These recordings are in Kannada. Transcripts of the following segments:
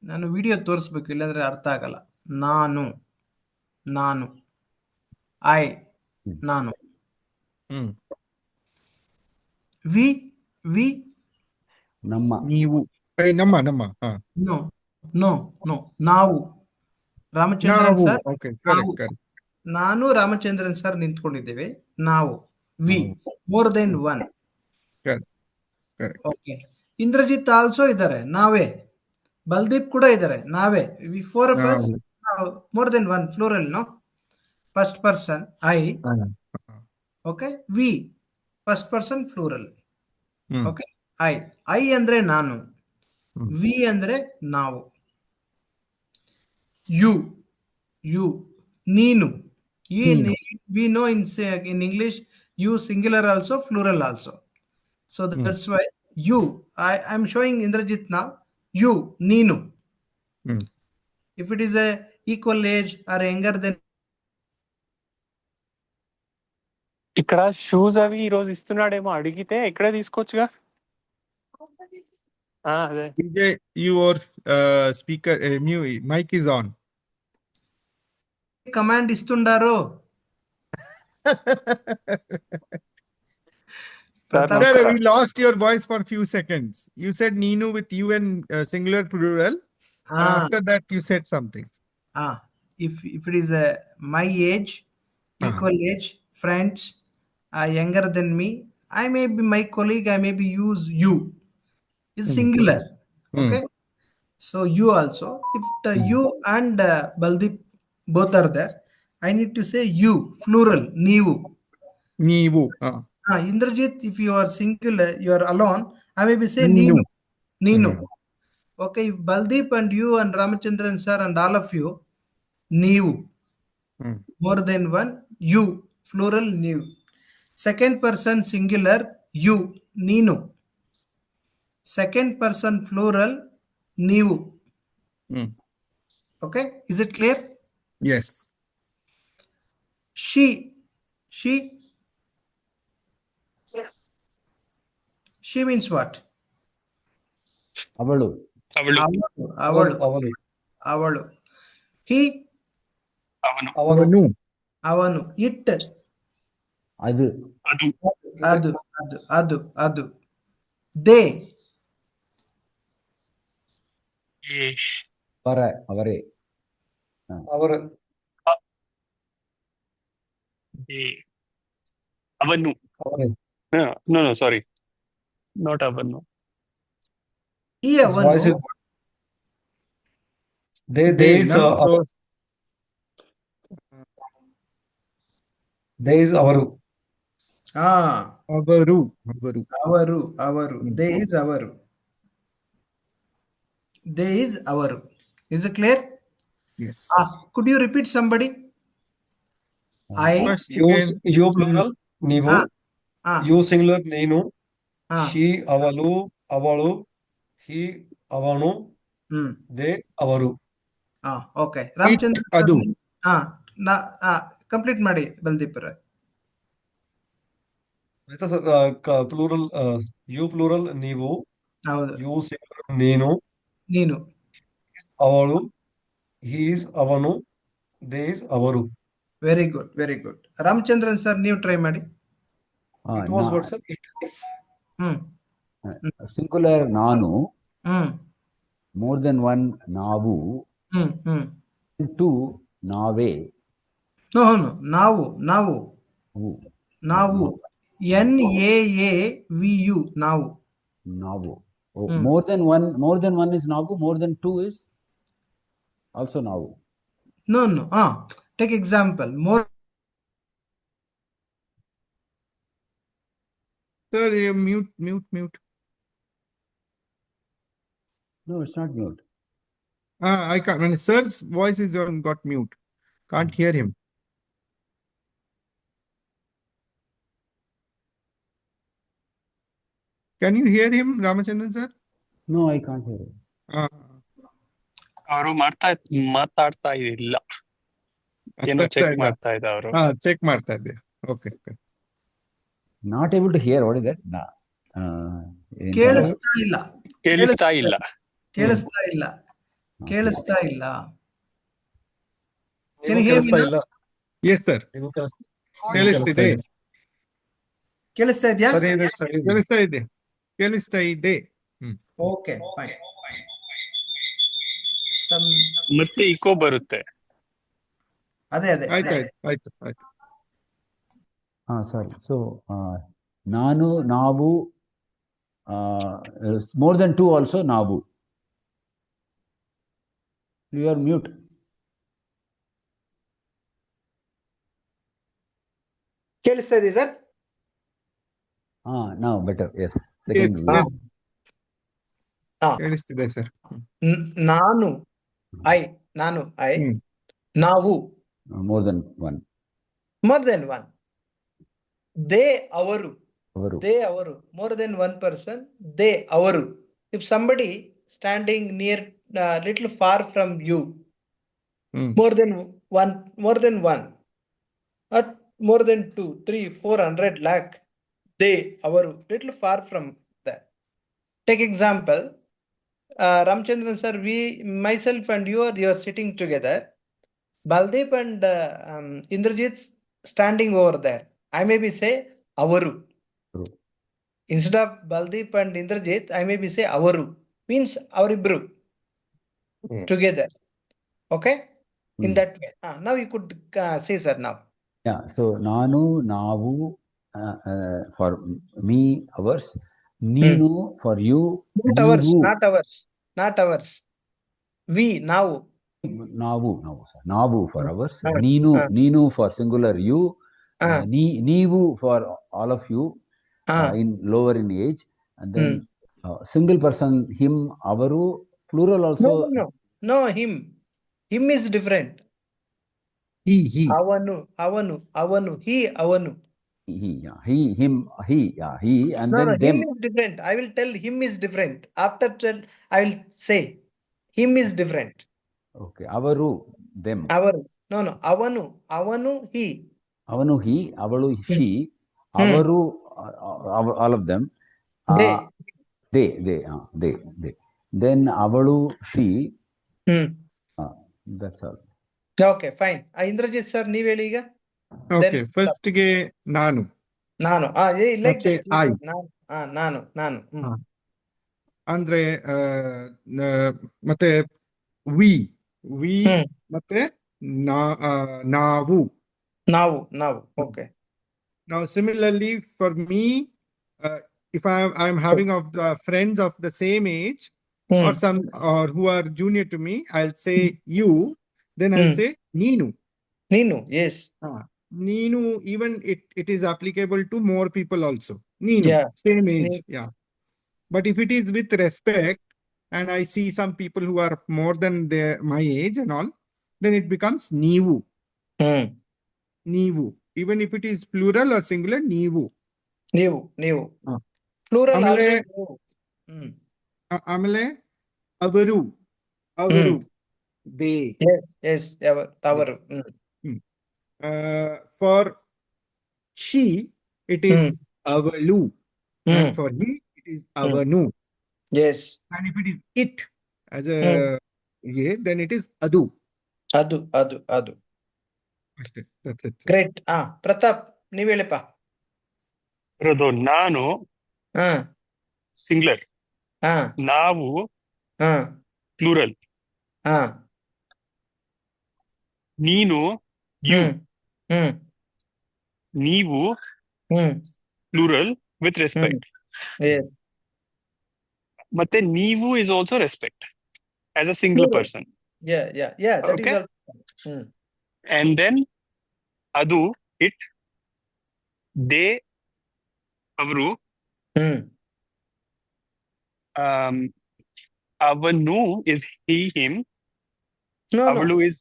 ನಾನು ವಿಡಿಯೋ ತೋರಿಸ್ಬೇಕು, ಇಲ್ಲಾಂದ್ರೆ ಅರ್ಥ ಆಗಲ್ಲ. ನಾನು, ನಾನು, ಐ, ನಾನು. ಹ್ಮ್ ವಿ, ವಿ, ನಮ್ಮ. ನೀವು. ನಮ್ಮ ಹಾ ನೋ, ನೋ, ನೋ, ನಾವು. ರಾಮಚಂದ್ರನ್ ನಾವು. ಸರ್, ಓಕೆ, ನಾವು. Correct correct. ನಾನು ರಾಮಚಂದ್ರನ್ ಸರ್ ನಿಂತ್ಕೊಂಡಿದ್ದೇವೆ. ನಾವು, ವಿ, ನಾವು. More than one. Correct correct. Okay. Indrajit also ಇದ್ದಾರೆ, ನಾವೇ. ಬಲ್ದೀಪ್ ಕೂಡ ಇದ್ದಾರೆ, ನಾವೇ. ವಿ ಫೋರ್ ಆಫ್ ಅಸ್, ನಾವು. More than one, plural. No, first person I. Okay. We, first person plural. Hmm okay. I, I ಅಂದ್ರೆ ನಾನು. ಹ್ಮ್ ವಿ ಅಂದ್ರೆ ನಾವು. ಯು, ಯು, ನೀನು. ನೀನು. We know in English, you singular also, plural also. So hmm that's why you. I'm showing Indrajit now. You, Neenu. Hmm If it is a equal age or younger than. ఇక్కడ షూస్ అవి ఈ రోజు ఇస్తున్నాడేమో, అడిగితే ఇక్కడే తీసుకోవచ్చుగా. అదే Vijay, your speaker mic is on. Command istundaru. Pratap. Sir, we lost your voice for a few seconds. You said Neenu with you and singular plural, and after that you said something. If it is my age, equal age, friends, younger than me, I may be my colleague, I may be use you. Is singular. Okay. So you also, if you and Baldeep both are there, I need to say you, plural, neevu. Neevu. Indrajit, if you are singular, you are alone, I may be say Neenu. neenu. Neenu. Okay. If Baldeep and you and Ramachandran sir and all of you, neevu. More than one, you, plural, neevu. Second person singular, you, neenu. Second person plural, neevu. Okay. Is it clear? Yes. She, she means what? ಅವಳು. Avalu. He, avanu. It, ಅದು. adu. They, ಅವರೇ. ಅವನು. No, sorry, not avanu. he, avanu. They is avaru. Avaru. They is avaru. They is avaru. Is it clear? Yes. Could you repeat somebody? I. First You plural, neevu. You singular, neenu. She, avalu, avalu. He, avanu. They, avaru. Okay. Ramchandra. adu. Complete ಮಾಡಿ ಬಲ್ದೀಪ್. ಆಯ್ತಾ ಸರ್? ಪ್ಲೂರಲ್, ಯು ಪ್ಲೂರಲ್, ನೀವು. ಹೌದು. ಯು ಸಿಂಗುಲರ್, ನೀನು. ಅವಳು, he is, ಅವನು. they is, ಅವರು. Very good. ರಾಮಚಂದ್ರನ್ ಸರ್, ನೀವು ಟ್ರೈ ಮಾಡಿ. It was what, sir? Singular ನಾನು. ಮೋರ್ ದೆನ್ ಒನ್ ನಾವು. ಟು ನಾವೇ. ನಾವು. NAAVU, ನಾವು. More than one is ನಾವು. More than two is also ನಾವು. No. Take example. More. Sir, you mute. No, it's not mute. I can't. When sir's voice is on, got mute. Can't hear him. Can you hear him, Ramachandran sir? No, I can't hear him. ಅವರು ಮಾತಾಡ್ತಾ ಇಲ್ಲ. ಏನೋ ಚೆಕ್ ಮಾಡ್ತಾ ಇದ್ದ ಅವರು. ಚೆಕ್ ಮಾಡ್ತಾ ಇದ್ದೆ. Okay. Not able to hear. What is that? ಕೇಳಿಸ್ತಾ ಇಲ್ಲ. ಕೇಳಿಸ್ತಾ ಇಲ್ಲ. ಕೇಳಿಸ್ತಾ ಇಲ್ಲ. Can ನೀವು you hear me ಕೇಳಿಸ್ತಾ now? ಇಲ್ಲ. Yes, sir. ನೀವು ಕೇಳಿಸ್ತಾ ಕೇಳಿಸ್ತಿದೆ. ಇದೆ. ಕೇಳಿಸ್ತಾ ಇದೆಯಾ? ಸರಿ ಇದೆ, ಸರಿ ಇದೆ. ಕೇಳಿಸ್ತಾ ಇದೆ. ಕೇಳಿಸ್ತಾ ಇದೆ. Okay, fine. Some ಮತ್ತೆ ಇಕೋ ಬರುತ್ತೆ. ಅದೇ ಆಯ್ತು ಆಯ್ತು ಆಯ್ತು ಆಯ್ತು. ಸರಿ. ಸೊ ನಾನು, ನಾವು, ಮೋರ್ ದೆನ್ 2 ಆಲ್ಸೋ ನಾವು. You are mute. ಕೇಳಿಸ್ತಾ ಇದೆ ಸರ್? ನಾವು ಬೆಟರ್. Yes, second. Yes. ಕೇಳಿಸ್ತಿದೆ ಸರ್. ನಾನು ಐ ನಾವು more than 1. more than one. They ಅವರು more than one person. They ಅವರು. If somebody standing near little far from you, more than one, or more than 2, 3, 400 lakh, they ಅವರು little far from that. Take example, Ramchandran sir, myself and you are sitting together. Baldeep and Indrajit standing over there. I maybe say avaru. Instead of Baldeep and Indrajit, I maybe say avaru. Means avaribru together. Okay? In that way. Now you could say, sir, now. Yeah. So ನಾನು, ನಾವು, for me, ours. ನೀನು, for you. Not ours. We, now. ನಾವು for ours. ನೀನು for singular, you. ನೀವು for all of you, in lower in age. And then single person, him, avaru, plural also. No, him. Him is different. He. ಅವನು, he, ಅವನು. He, him, he, he, and then them. Him is different. I will tell him is different. After I will say him is different. Okay, avaru, them. Avaru. No, avanu, he. Avanu, he, avalu, she, avaru, all of them. They. Then avalu, she. That's all. Okay, fine. Indrajit sir, ನೀವ್ ಹೇಳಿ ಈಗ. Okay, first ಗೆ ನಾನು. like ಮತ್ತೆ that. I. ನಾನು. ಅಂದ್ರೆ ಮತ್ತೆ we ಮತ್ತೆ ನಾವು. Okay. Now similarly for me, if I'm having of friends of the same age, or who are junior to me, I'll say you. Then I'll say Neenu. Yes. Neenu, even it is applicable to more people also. Neenu, same age. Yeah. But if it is with respect, and I see some people who are more than my age and all, then it becomes Neevu. Neevu. Even if it is plural or singular, Neevu. Neevu. Plural always Neevu. ಆಮೇಲೆ ಅವರು. They. Yes, ಅವರು. For she, it is avalu. And for he, it is avanu. Yes. And if it is it as a then it is adu. Adu. That's it. Great. Pratap ನೀವ್ ಹೇಳಿಪ್ಪ. ಇರೋದು ನಾನು ಸಿಂಗ್ಯುಲರ್, ನಾವು ಪ್ಲೂರಲ್, ನೀನು ಯು, ನೀವು ಪ್ಲೂರಲ್ ವಿತ್ ರೆಸ್ಪೆಕ್ಟ್. ಮತ್ತೆ ನೀವು is also respect as a single person. Yeah. That Okay. is also. And then adu, it, they, ಅವರು, ಅವನು is he, him. Avalu is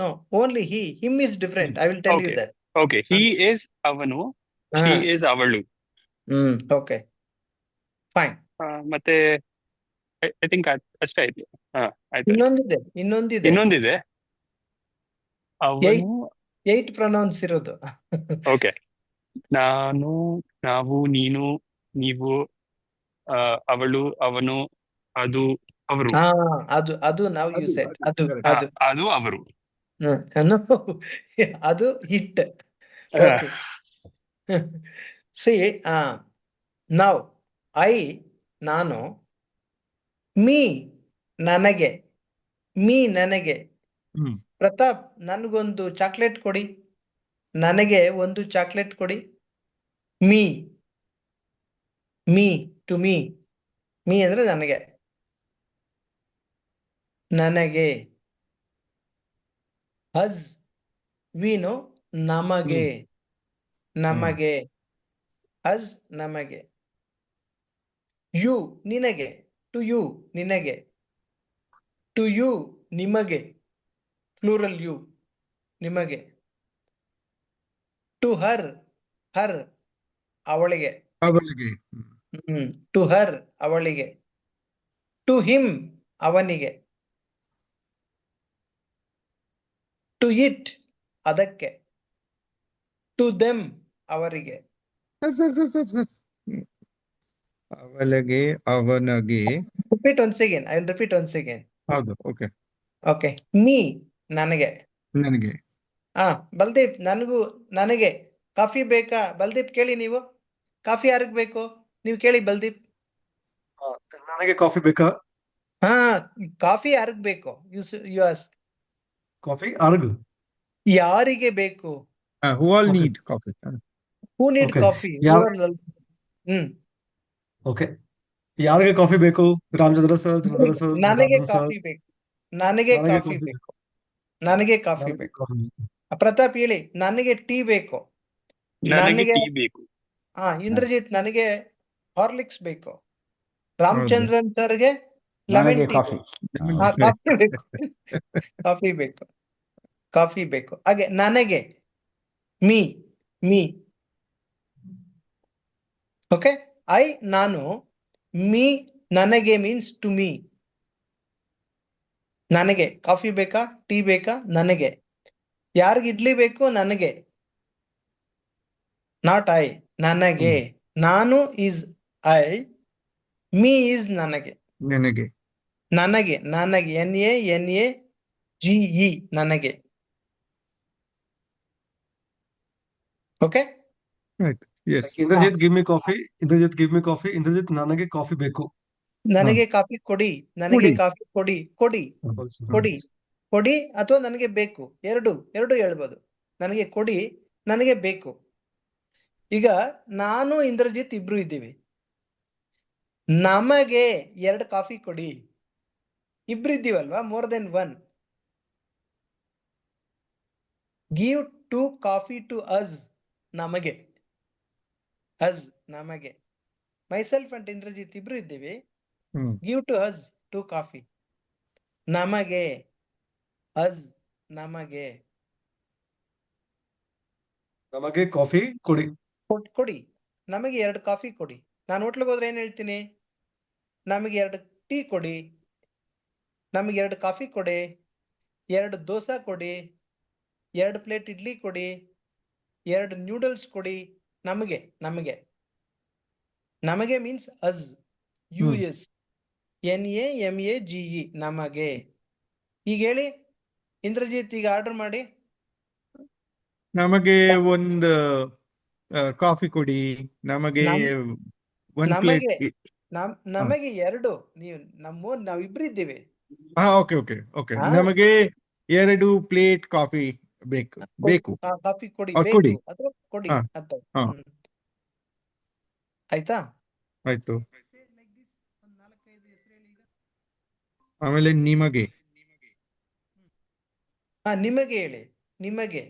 no, only he. Him is different. I will tell you that. Okay, he is avanu, she is avalu. Okay, fine. ಮತ್ತೆ ಐ ಥಿಂಕ್ ಅಷ್ಟೇ ಆಯ್ತು. ಆಯ್ತು. ಇನ್ನೊಂದಿದೆ ಅವನು 8 ಪ್ರೊನೌನ್ಸ್ ಇರೋದು. ಓಕೆ, ನಾನು, ನಾವು, ನೀನು, ನೀವು, ಅವಳು, ಅವನು, ಅದು, ಅವರು. ಅದು ನಾವು ಯು ಸೆಟ್ ಅದು correct. ಅದು ಅದು ಅವರು. No, ಅದು hit. Okay. C now I ನಾನು, ಮೀ ನನಗೆ, ನನಗೆ. ಹ್ಮ್. ಪ್ರತಾಪ್ ನನಗೊಂದು ಚಾಕ್ಲೇಟ್ ಕೊಡಿ, ನನಗೆ ಒಂದು ಚಾಕ್ಲೇಟ್ ಕೊಡಿ. ಮೀ ಟು ಮೀ ಅಂದ್ರೆ ನನಗೆ. ನನಗೆ. ಹಸ್ ವೀನು ನಮಗೆ, ನಮಗೆ. ಹಸ್ ನಮಗೆ. ಯು ನಿನಗೆ, ಟು ಯು ನಿನಗೆ, ಟು ಯು ನಿಮಗೆ, ಪ್ಲೂರಲ್ ಯು ನಿಮಗೆ. ಟು ಹರ್ ಅವಳಿಗೆ, ಅವಳಿಗೆ. ಟು ಹರ್ ಅವಳಿಗೆ. ಟು ಹಿಮ್ ಅವನಿಗೆ. ಟು ಇಟ್ ಅದಕ್ಕೆ. ಟು ದೆಮ್ ಅವರಿಗೆ. ಅವಳಿಗೆ, ಅವನಿಗೆ. Repeat once again, I will repeat once again. ಹೌದು, ಓಕೆ. ಓಕೆ. ಮೀ ನನಗೆ. ನನಗೆ. ಬಲ್ದೀಪ್ ನನಗೆ ಕಾಫಿ ಬೇಕಾ? ಬಲ್ದೀಪ್ ಕೇಳಿ ನೀವು, ಕಾಫಿ ಯಾರಿಗ್ ಬೇಕು? ನೀವು ಕೇಳಿ ಬಲ್ದೀಪ್. ನನಗೆ ಕಾಫಿ ಬೇಕಾ? ಕಾಫಿ ಯಾರಿಗ್ ಬೇಕು? You ask. ಕಾಫಿ ಆರ್ಗ್. ಯಾರಿಗೆ ಬೇಕು? Who all Okay. need coffee? Who need Okay. Coffee? Okay. ಯಾರಿಗೆ ಕಾಫಿ ಬೇಕು? ರಾಮಚಂದ್ರ ಸರ್, ಚಂದ್ರ ಸರ್, ನನಗೆ ಜನಾರ್ದನ್ ಸರ್. ಕಾಫಿ ಬೇಕು. ನನಗೆ ಕಾಫಿ ಬೇಕು. ನನಗೆ ಕಾಫಿ ಬೇಕು. ಪ್ರತಾಪ್ ಹೇಳಿ, ನನಗೆ ಟೀ ಬೇಕು. ನನಗೆ ಟೀ ಬೇಕು. ಇಂದ್ರಜಿತ್ ನನಗೆ ಹಾರ್ಲಿಕ್ಸ್ ಬೇಕು. ರಾಮಚಂದ್ರನ್ ಸರ್ಗೆ ಲೆಮನ್ ಟೀ ಕಾಫಿ. ಕಾಫಿ ಬೇಕು. ಕಾಫಿ ಬೇಕು, ಕಾಫಿ ಬೇಕು. ಹಾಗೆ ನನಗೆ ಮೀ ಓಕೆ. ನಾನು, ಮೀ ನನಗೆ ಮೀನ್ಸ್ ಟು ಮೀ. ನನಗೆ ಕಾಫಿ ಬೇಕಾ, ಟೀ ಬೇಕಾ? ನನಗೆ. ಯಾರಿಗೆ ಇಡ್ಲಿ ಬೇಕು? ನನಗೆ. ನಾಟ್ ಐ, ನನಗೆ. ನಾನು ಈಸ್ ಐ, ಮೀ ಈಸ್ ನನಗೆ. ನನಗೆ. ನನಗೆ NANAGE ನನಗೆ. Okay. Right. Yes. Indrajit give me coffee. Indrajit give me coffee. Indrajit ನನಗೆ ಕಾಫಿ ಬೇಕು. ನನಗೆ ಕಾಫಿ ಕೊಡಿ. ನನಗೆ ಕೊಡಿ. ಕಾಫಿ ಕೊಡಿ. ಕೊಡಿ ಅಥವಾ ನನಗೆ ಬೇಕು, ಎರಡು ಹೇಳ್ಬೋದು. ನನಗೆ ಕೊಡಿ, ನನಗೆ ಬೇಕು. ಈಗ ನಾನು ಇಂದ್ರಜಿತ್ ಇಬ್ರು ಇದ್ದೀವಿ. ನಮಗೆ 2 ಕಾಫಿ ಕೊಡಿ. ಇಬ್ರು ಇದ್ದೀವಲ್ವಾ, more than 1. Give 2 coffee to us ನಮಗೆ. ಅಸ್ ನಮಗೆ. ಮೈಸೆಲ್ಫ್ ಅಂಡ್ ಇಂದ್ರಜಿತ್ ಇಬ್ರು ಇದ್ದೀವಿ. Give to us 2 coffee. ನಮಗೆ. ಅಸ್ ನಮಗೆ. ನಮಗೆ ಕಾಫಿ ಕೊಡಿ. ಕೊಡಿ. ನಮಗೆ 2 ಕಾಫಿ ಕೊಡಿ. ನಾನು ಹೋಟ್ಲಿಗೆ ಹೋದ್ರೆ ಏನ್ ಹೇಳ್ತೀನಿ? ನಮಗೆ 2 ಟೀ ಕೊಡಿ, ನಮಗೆ 2 ಕಾಫಿ ಕೊಡಿ, 2 ದೋಸೆ ಕೊಡಿ, 2 ಪ್ಲೇಟ್ ಇಡ್ಲಿ ಕೊಡಿ, 2 ನ್ಯೂಡಲ್ಸ್ ಕೊಡಿ. ನಮಗೆ ಮೀನ್ಸ್ ಅಸ್. US NAMAGE ನಮಗೆ. ಈಗ ಹೇಳಿ ಇಂದ್ರಜಿತ್, ಈಗ ಆರ್ಡರ್ ಮಾಡಿ. ನಮಗೆ ಒಂದು ಕಾಫಿ ಕೊಡಿ. ನಮಗೆ ಒಂದು ಪ್ಲೇಟ್. ನಮಗೆ 2. ನಾವಿಬ್ರು ಇದ್ದೀವಿ. ಓಕೆ. ನಮಗೆ 2 ಪ್ಲೇಟ್ ಕಾಫಿ ಬೇಕು. ಕಾಫಿ ಕೊಡಿ. ಕೊಡಿ. ಅಥವಾ ಕೊಡಿ ಅಂತ. ಆಯ್ತಾ? ಆಯ್ತು. ಆಮೇಲೆ ನಿಮಗೆ. ನಿಮಗೆ ಹೇಳಿ. ನಿಮಗೆ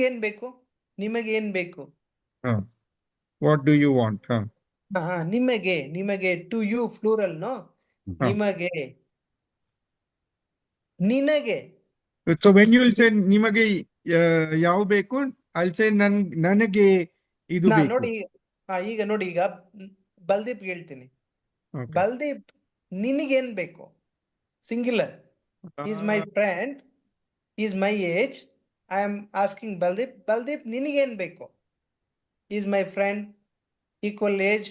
ಏನ್ ಬೇಕು? ನಿಮಗೆ ಏನ್ ಬೇಕು? What do you want? ನಿಮಗೆ ಟು ಯು ಪ್ಲೂರಲ್ ನೋ. ನಿಮಗೆ. ನಿನಗೆ. So when you will say ನಿಮಗೆ ಯಾವ ಬೇಕು, ಐ ವಿಲ್ ಸೇ ನನಗೆ ಇದು ಬೇಕು. ನೋಡಿ, ಈಗ ಬಲ್ದೀಪ್ ಹೇಳ್ತೀನಿ. ಬಲ್ದೀಪ್ ನಿನಗೇನ್ ಬೇಕು? Singular. Is my friend, is my age. I am asking Baldeep ನಿನಗೇನ್ ಬೇಕು? Is my friend, equal age.